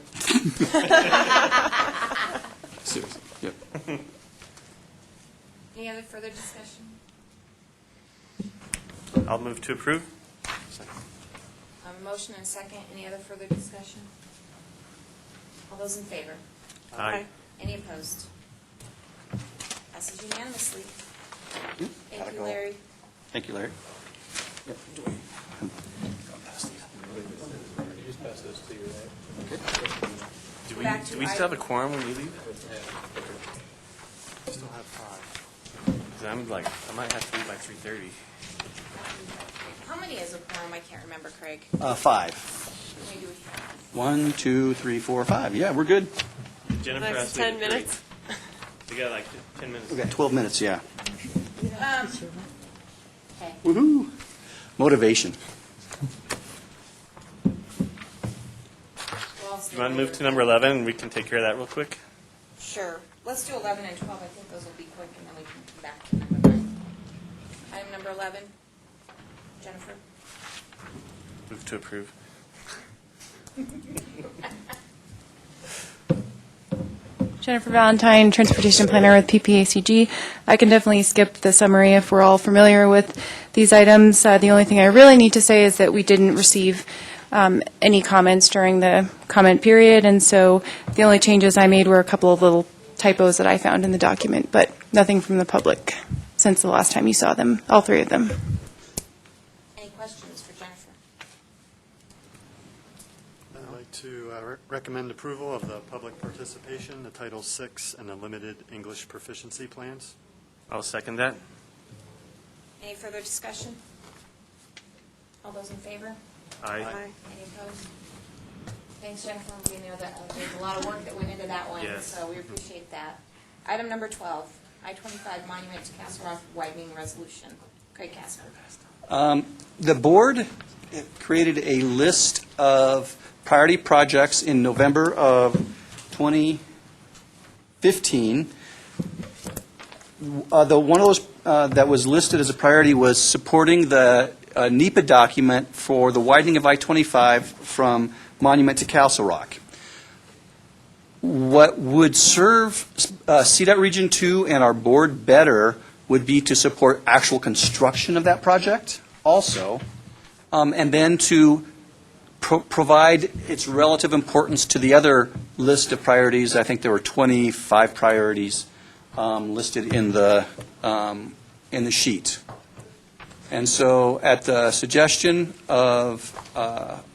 Seriously, yep. Any other further discussion? I'll move to approve. A motion and a second. Any other further discussion? All those in favor? Aye. Any opposed? Passes unanimously. Yep. Thank you, Larry. Thank you, Larry. Yep. Do we still have a quorum when you leave? We still have 5. 'Cause I might have to leave by 3:30. How many is a quorum? I can't remember, Craig. 5. How many do we have? 1, 2, 3, 4, 5. Yeah, we're good. Jennifer Next has to leave 10 at 3. minutes. We got like 10 minutes. We've got 12 minutes, yeah. Okay. Woohoo! Motivation. You want to move to number 11, and we can take care of that real quick? Sure. Let's do 11 and 12. I think those will be quick, and then we can come back to number 9. Item number 11. Jennifer? Move to approve. Jennifer Valentine, Transportation Planner with PPACG. I can definitely skip the summary if we're all familiar with these items. The only thing I really need to say is that we didn't receive any comments during the comment period, and so the only changes I made were a couple of little typos that I found in the document, but nothing from the public since the last time you saw them, all 3 of them. Any questions for Jennifer? I'd like to recommend approval of the public participation, the Title VI, and the limited English proficiency plans. I'll second that. Any further discussion? All those in favor? Aye. Any opposed? Thanks, Jennifer. We know that there's a lot of work that went into that one, Yes. so we appreciate that. Item number 12, I-25 Monument to Castle Rock widening resolution. Craig Casper. The board created a list of priority projects in November of 2015. One of those that was listed as a priority was supporting the NEPA document for the widening of I-25 from Monument to Castle Rock. What would serve CDOT Region 2 and our board better would be to support actual construction of that project also, and then to provide its relative importance to the other list of priorities. I think there were 25 priorities listed in the sheet. And so at the suggestion of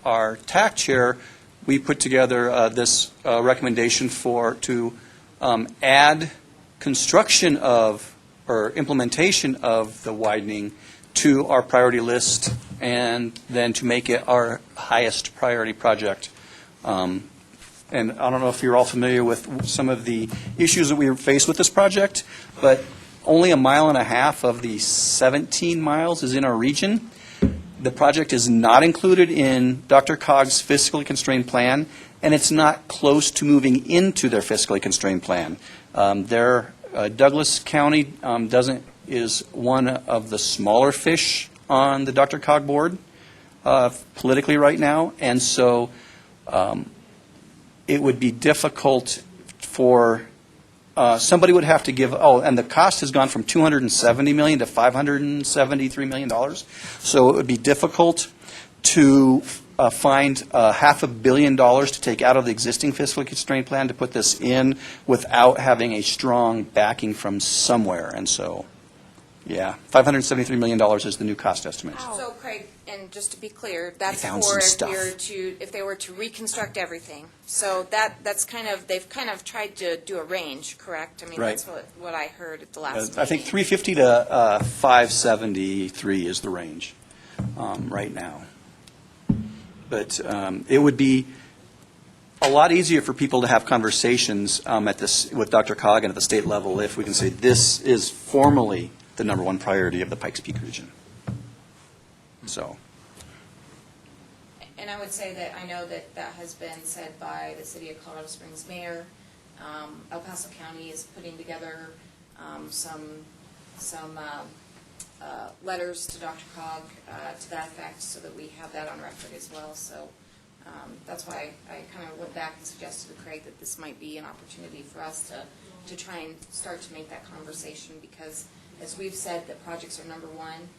our TAC chair, we put together this recommendation to add construction of or implementation of the widening to our priority list, and then to make it our highest priority project. And I don't know if you're all familiar with some of the issues that we face with this project, but only 1.5 miles of the 17 miles is in our region. The project is not included in DRCOG's fiscally constrained plan, and it's not close to moving into their fiscally constrained plan. Douglas County is one of the smaller fish on the DRCOG board politically right now, and so it would be difficult for somebody would have to give, and the cost has gone from $270 million to $573 million. So it would be difficult to find $500 million to take out of the existing fiscally constrained plan to put this in without having a strong backing from somewhere. And so Yeah, $573 million is the new cost estimate. So Craig, and just to be clear, that's found for some if they were to reconstruct everything. So that's they've kind of tried to do a range, correct? I mean, Right. that's what I heard at the last I think meeting. 350 to 573 is the range right now. But it would be a lot easier for people to have conversations with Dr. Coggan at the state level if we can say this is formally the number one priority of the Pikes Peak region. So. And I would say that I know that has been said by the City of Colorado Springs mayor. El Paso County is putting together some letters to Dr. Cog to that effect so that we have that on record as well. So that's why I kind of went back and suggested to Craig that this might be an opportunity for us to try and start to make that conversation, because as we've said, that projects are number one.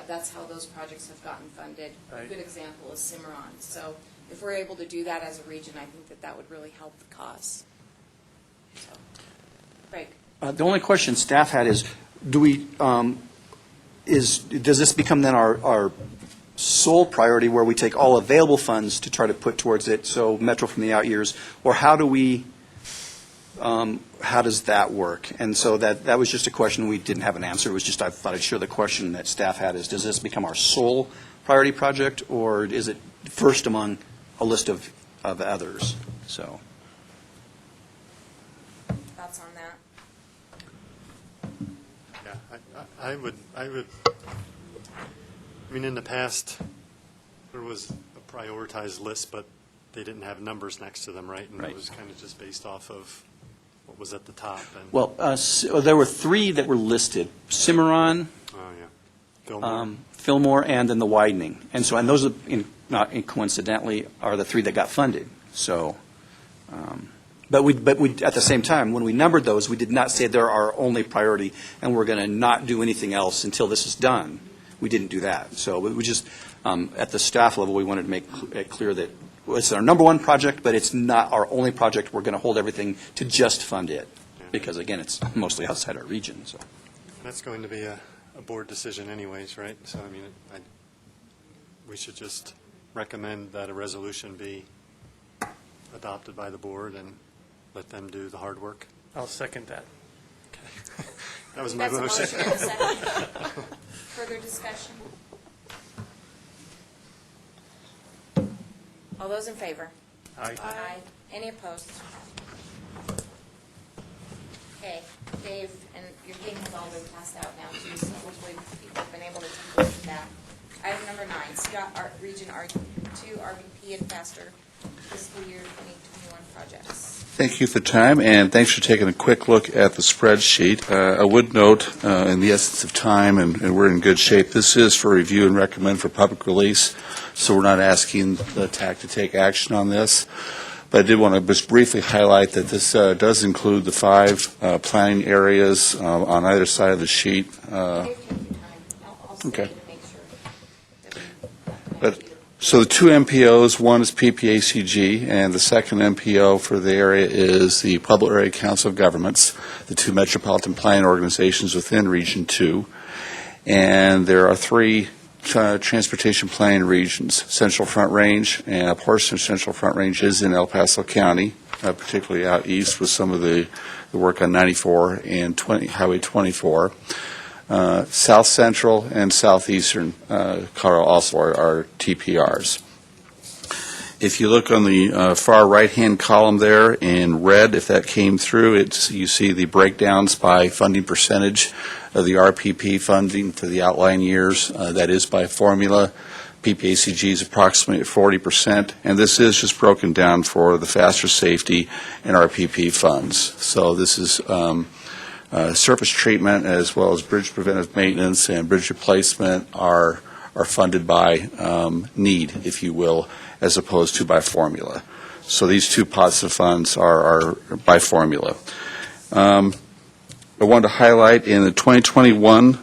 That's how those projects have gotten funded. Right. A good example is Cimarron. So if we're able to do that as a region, I think that would really help the cause. So, Craig. The only question staff had is, does this become then our sole priority where we take all available funds to try to put towards it, so Metro from the out years, or how does that work? And so that was just a question we didn't have an answer. It was just I thought I'd share the question that staff had is, does this become our sole priority project, or is it first among a list of others? So. Thoughts on that? Yeah, I would, I mean, in the past, there was a prioritized list, but they didn't have numbers next to them, right? And Right. it was kind of just based off of what was at the top. And, Well, there were three that were listed: Cimarron, oh, yeah. Fillmore. Fillmore, and then the widening. And those, not coincidentally, are the three that got funded. So, but we at the same time, when we numbered those, we did not say they're our only priority, and we're going to not do anything else until this is done. We didn't do that. So we just, at the staff level, we wanted to make it clear that it's our number one project, but it's not our only project. We're going to hold everything to just fund it, because again, it's mostly outside our region. So That's going to be a board decision anyways, right? So, I mean, we should just recommend that a resolution be adopted by the board and let them do the hard work. I'll second that. That was my motion. That's a motion and a second. Further discussion? All those in favor? Aye. Aye. Any opposed? Okay, Dave, and your thing has all been passed out now, too, so hopefully people have been able to take a look at that. Item number 9, Scott Region R2 RVP and faster fiscal year 2021 projects. Thank you for the time, and thanks for taking a quick look at the spreadsheet. I would note, in the essence of time, and we're in good shape, this is for review and recommend for public release, so we're not asking the TAC to take action on this. But I did want to just briefly highlight that this does include the 5 planning areas on either side of the sheet. Dave, take your time. I'll stay Okay. to make sure that we- But so the 2 MPOs, one is PPACG, and the second MPO for the area is the Pueblo Area Council of Governments, the 2 metropolitan planning organizations within Region 2. And there are 3 transportation planning regions: Central Front Range, and a portion of Central Front Range is in El Paso County, particularly out east with some of the work on 94 and Highway 24. South Central and Southeastern Colorado also are TPRs. If you look on the far right-hand column there in red, if that came through, you see the breakdowns by funding percentage of the RPP funding for the outlying years. That is by formula. PPACG is approximately 40%, and this is just broken down for the faster safety and RPP funds. So this is surface treatment as well as bridge preventive maintenance and bridge replacement are funded by need, if you will, as opposed to by formula. So these 2 pots of funds are by formula. I wanted to highlight in the 2021,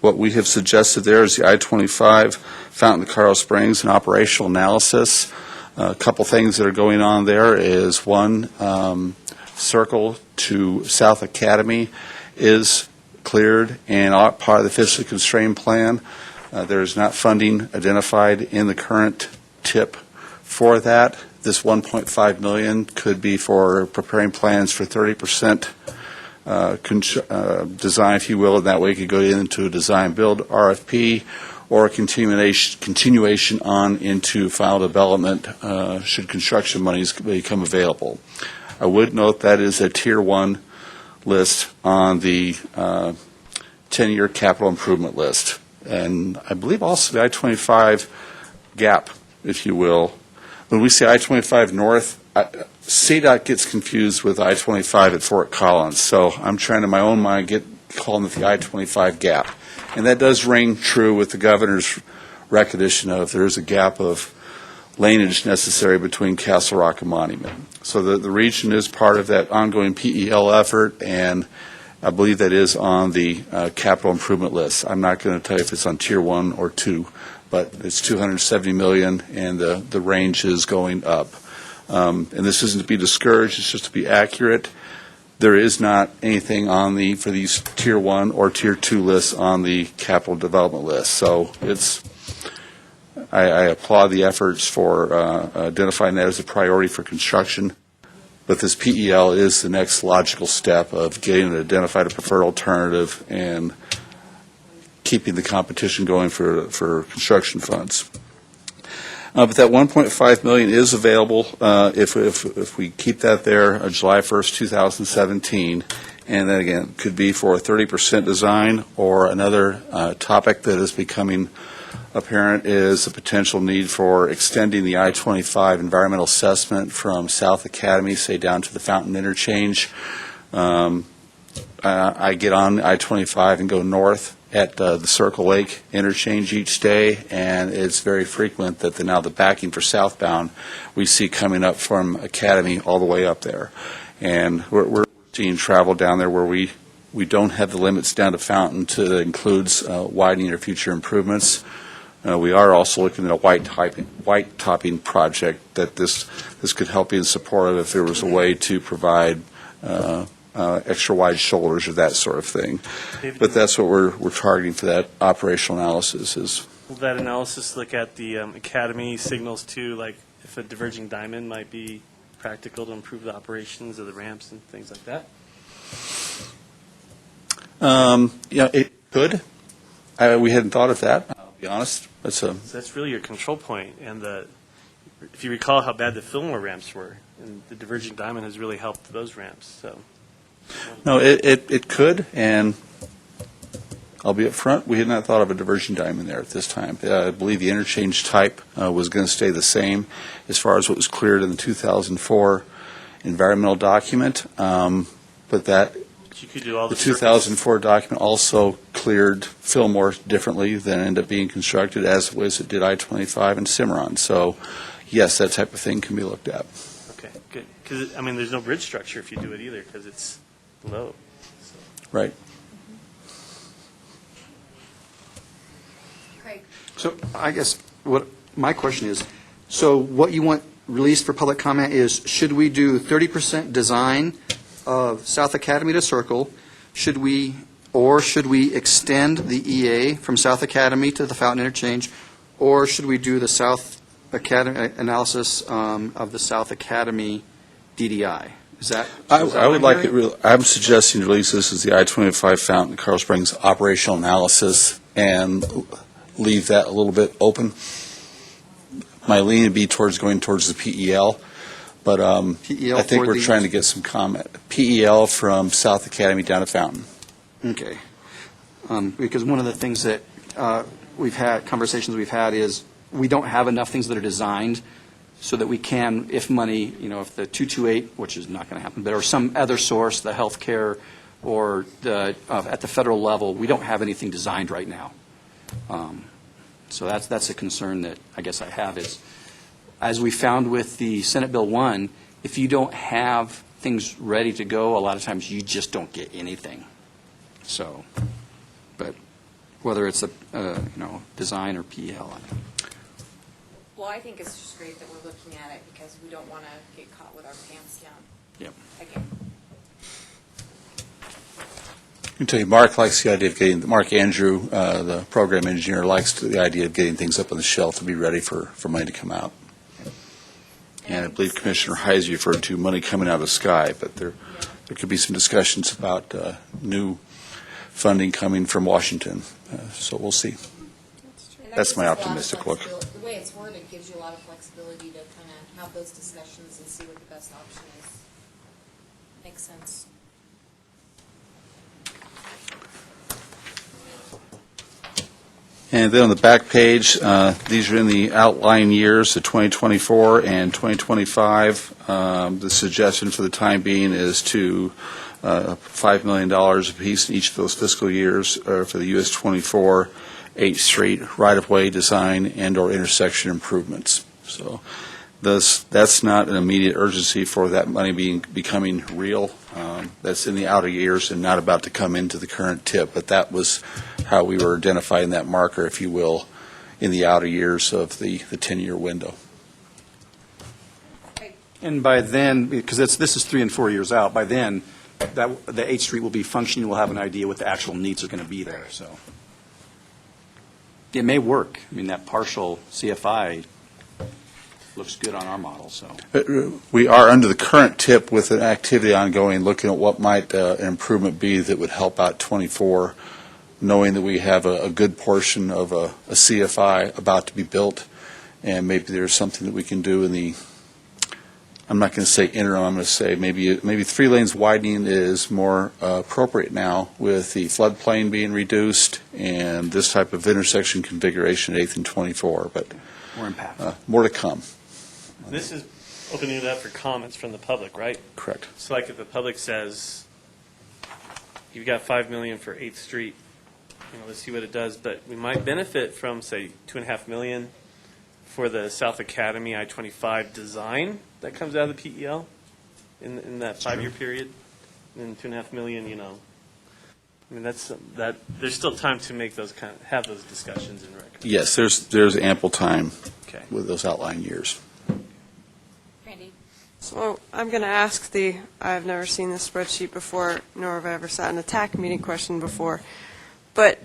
what we have suggested there is the I-25 Fountain to Colorado Springs and operational analysis. A couple things that are going on there is, one, Circle to South Academy is cleared and part of the fiscally constrained plan. There is not funding identified in the current TIP for that. This $1.5 million could be for preparing plans for 30% design, if you will, and that way it could go into a design-build RFP or a continuation on into final development should construction monies become available. I would note that is a Tier 1 list on the 10-year capital improvement list. And I believe also the I-25 gap, if you will. When we say I-25 north, CDOT gets confused with I-25 at Fort Collins. So I'm trying to, in my own mind, calling it the I-25 gap. And that does ring true with the governor's recognition of there is a gap of laneage necessary between Castle Rock and Monument. So the region is part of that ongoing PEL effort, and I believe that is on the capital improvement list. I'm not going to tell you if it's on Tier 1 or 2, but it's $270 million, and the range is going up. And this isn't to be discouraged, it's just to be accurate. There is not anything on for these Tier 1 or Tier 2 lists on the capital development list. So I applaud the efforts for identifying that as a priority for construction. But this PEL is the next logical step of getting an identified a preferred alternative and keeping the competition going for construction funds. But that $1.5 million is available if we keep that there July 1st, 2017. And then again, could be for a 30% design, or another topic that is becoming apparent is the potential need for extending the I-25 environmental assessment from South Academy, say, down to the Fountain Interchange. I get on I-25 and go north at the Circle Lake interchange each day, and it's very frequent that now the backing for southbound we see coming up from Academy all the way up there. And we're seeing travel down there where we don't have the limits down to Fountain that includes widening or future improvements. We are also looking at a white topping project that this could help be in support of if there was a way to provide extra wide shoulders or that sort of thing. But that's what we're targeting for that operational analysis. Will that analysis look at the Academy signals too, like if a diverging diamond might be practical to improve the operations of the ramps and things like that? Yeah, it could. We hadn't thought of that, I'll be honest. So that's really your control point. And if you recall how bad the Fillmore ramps were, and the diverging diamond has really helped those ramps. So. No, it could, and I'll be up front. We had not thought of a diversion diamond there at this time. I believe the interchange type was going to stay the same as far as what was cleared in the 2004 environmental document, but that you could do all the 2004 document also cleared Fillmore differently than ended up being constructed as it did I-25 and Cimarron. So, yes, that type of thing can be looked at. Okay, good. Because, there's no bridge structure if you do it either because it's low. So. Right. Craig. So I guess what my question is, so what you want released for public comment is, should we do 30% design of South Academy to Circle? Should we extend the EA from South Academy to the Fountain Interchange? Or should we do the South Academy analysis of the South Academy DDI? I would like it. I'm suggesting to release this as the I-25 Fountain Carl Springs operational analysis and leave that a little bit open. My lean would be going towards the PEL, but PEL I think we're trying to get some comment. PEL from South Academy down to Fountain. Okay. Because one of the things that conversations we've had is we don't have enough things that are designed so that we can, if money, if the 228, which is not going to happen, but or some other source, the healthcare or at the federal level, we don't have anything designed right now. So that's a concern that I guess I have is, as we found with the Senate Bill 1, if you don't have things ready to go, a lot of times you just don't get anything. So, but whether it's a design or PL. Well, I think it's just great that we're looking at it because we don't want to get caught with our pants down. Yep. Again. can tell you, Mark likes the idea of getting, Mark Andrew, the program engineer, likes the idea of getting things up on the shelf to be ready for money to come out. And I believe Commissioner Heise referred to money coming out of the sky, but there could be some discussions about new funding coming from Washington. So we'll see. That's my optimistic look. The way it's worded gives you a lot of flexibility to kind of have those discussions and see what the best option is. Makes sense. And then on the back page, these are in the outline years, the 2024 and 2025. The suggestion for the time being is to $5 million apiece in each of those fiscal years for the US 24 8th Street right-of-way design and/or intersection improvements. So that's not an immediate urgency for that money becoming real. That's in the outer years and not about to come into the current tip, but that was how we were identifying that marker, if you will, in the outer years of the 10-year window. And by then, because this is 3 and 4 years out, by then, the 8th Street will be functioning, we'll have an idea what the actual needs are going to be there, so. It may work. I mean, that partial CFI looks good on our model, so. We are under the current tip with an activity ongoing, looking at what might an improvement be that would help out 24, knowing that we have a good portion of a CFI about to be built, and maybe there's something that we can do in the, I'm not going to say interim, I'm going to say maybe 3 lanes widening is more appropriate now with the floodplain being reduced and this type of intersection configuration at 8th and 24, but More impactful. More to come. This is opening it up for comments from the public, right? Correct. So like if the public says, you've got $5 million for 8th Street, let's see what it does, but we might benefit from, say, $2.5 million for the South Academy I-25 design that comes out of the PEL in that 5-year period, and $2.5 million, I mean, there's still time to make those have those discussions in record. Yes, there's ample time Okay. with those outline years. Randy? So I'm going to ask I've never seen this spreadsheet before, nor have I ever sat in a TAC meeting question before, but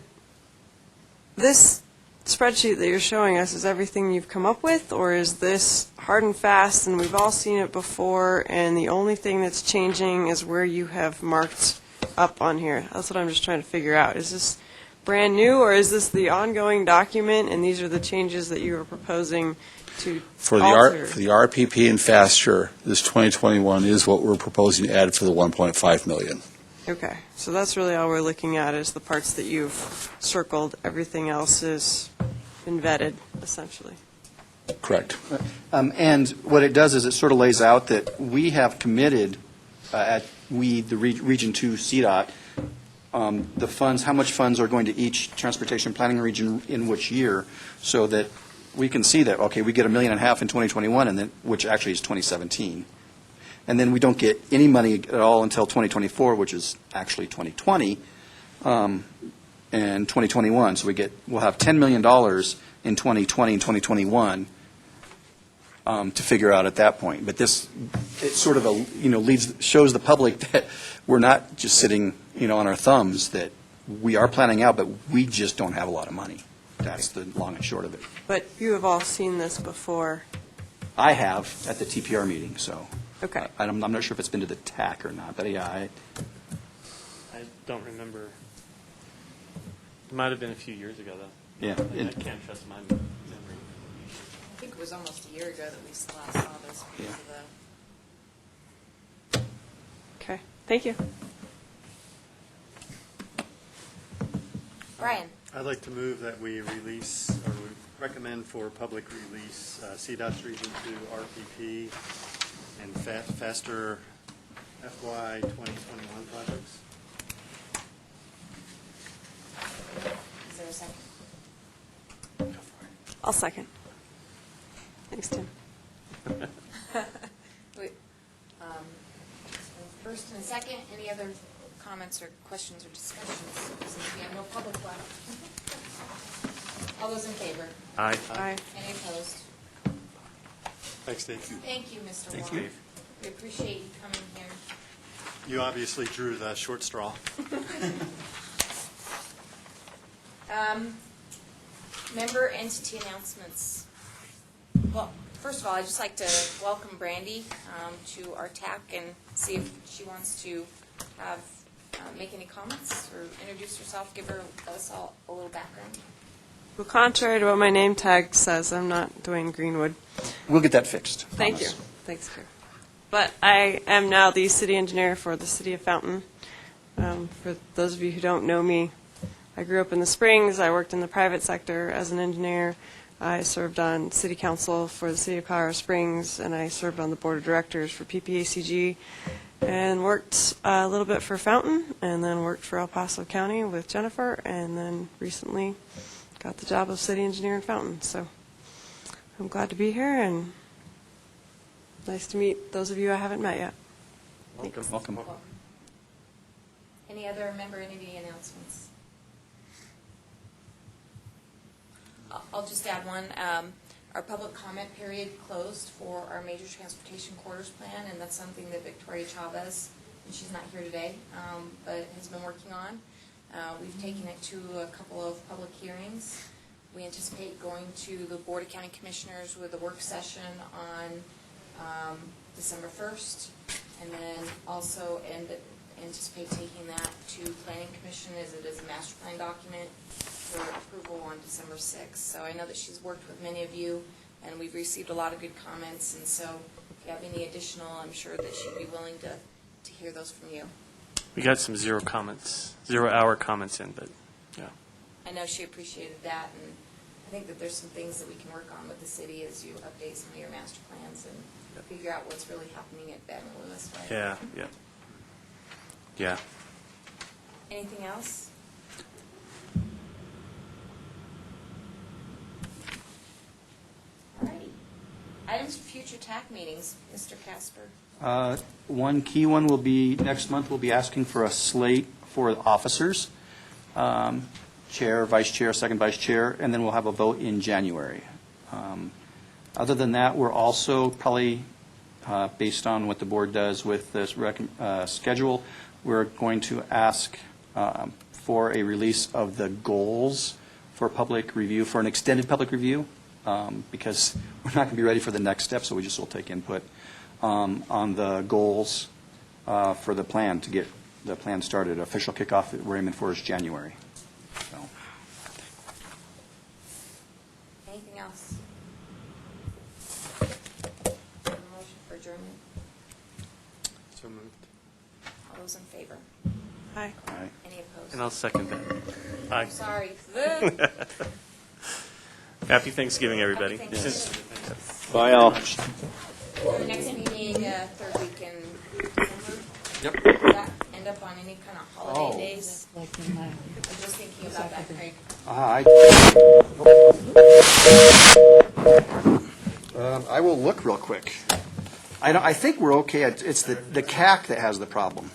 this spreadsheet that you're showing us is everything you've come up with, or is this hard and fast and we've all seen it before and the only thing that's changing is where you have marked up on here? That's what I'm just trying to figure out. Is this brand new, or is this the ongoing document and these are the changes that you are proposing to alter? For the RPP and faster, this 2021 is what we're proposing to add for the $1.5 million. Okay, so that's really all we're looking at is the parts that you've circled. Everything else has been vetted, essentially. Correct. And what it does is it sort of lays out that we have committed the Region 2 CDOT, the funds, how much funds are going to each transportation planning region in which year, so that we can see that, okay, we get $1.5 million in 2021, and then, which actually is 2017. And then we don't get any money at all until 2024, which is actually 2020, and 2021. So we'll have $10 million in 2020 and 2021 to figure out at that point. But it sort of shows the public that we're not just sitting on our thumbs, that we are planning out, but we just don't have a lot of money. That's the long and short of it. But you have all seen this before. I have at the TPR meeting, so. Okay. I'm not sure if it's been to the TAC or not, but yeah, I don't remember. It might have been a few years ago, though. Yeah. I can't trust my memory. I think it was almost a year ago that we last saw this because of the... Okay, thank you. Brian? I'd like to move that we release, or we recommend for public release, CDOT's Region 2 RPP and faster FY 2021 projects. Is there a second? I'll second. Thanks, Tim. Wait, first and second, any other comments or questions or discussions? Since we have no public left. All those in favor? Aye. Aye. Any opposed? Thanks, Dave. Thank you, Mr. Thank Wong. you. We appreciate you coming here. You obviously drew the short straw. Member entity announcements. Well, first of all, I'd just like to welcome Brandy to our TAC and see if she wants to have make any comments or introduce herself, give us all a little background. Well, contrary to what my name tag says, I'm not Dwayne Greenwood. We'll get that fixed. Thank you. Promise. Thanks, Kurt. But I am now the city engineer for the city of Fountain. For those of you who don't know me, I grew up in the Springs. I worked in the private sector as an engineer. I served on city council for the city of Colorado Springs, and I served on the board of directors for PPACG, and worked a little bit for Fountain, and then worked for El Paso County with Jennifer, and then recently got the job of city engineer in Fountain. So I'm glad to be here, and nice to meet those of you I haven't met yet. Welcome. Any other member entity announcements? I'll just add one. Our public comment period closed for our major transportation corridors plan, and that's something that Victoria Chavez, and she's not here today, but has been working on. We've taken it to a couple of public hearings. We anticipate going to the Board of County Commissioners with a work session on December 1st, and then also anticipate taking that to Planning Commission as it is a master plan document for approval on December 6th. So I know that she's worked with many of you, and we've received a lot of good comments, and so if you have any additional, I'm sure that she'd be willing to hear those from you. We got some 0 hour comments in, but yeah. I know she appreciated that, and I think that there's some things that we can work on with the city as you update some of your master plans and figure out what's really happening at Baton Rouge, right? Yeah. Anything else? All righty. Items for future TAC meetings, Mr. Casper. One key one will be, next month, we'll be asking for a slate for officers, chair, vice chair, second vice chair, and then we'll have a vote in January. Other than that, we're also probably, based on what the board does with this schedule, we're going to ask for a release of the goals for public review, for an extended public review, because we're not going to be ready for the next step, so we just will take input on the goals for the plan to get the plan started. Official kickoff we're aiming for is January. So. Anything else? Motion for adjournment. So moved. All those in favor? Hi. Aye. Any opposed? And I'll second that. Aye. Sorry. Happy Thanksgiving, everybody. Happy Thanksgiving. Bye, all. The next meeting, third week in December. Yep. Does that end up on any kind of holiday days? I'm just thinking about that, Craig. I will look real quick. I think we're okay. It's the CAC that has the problem.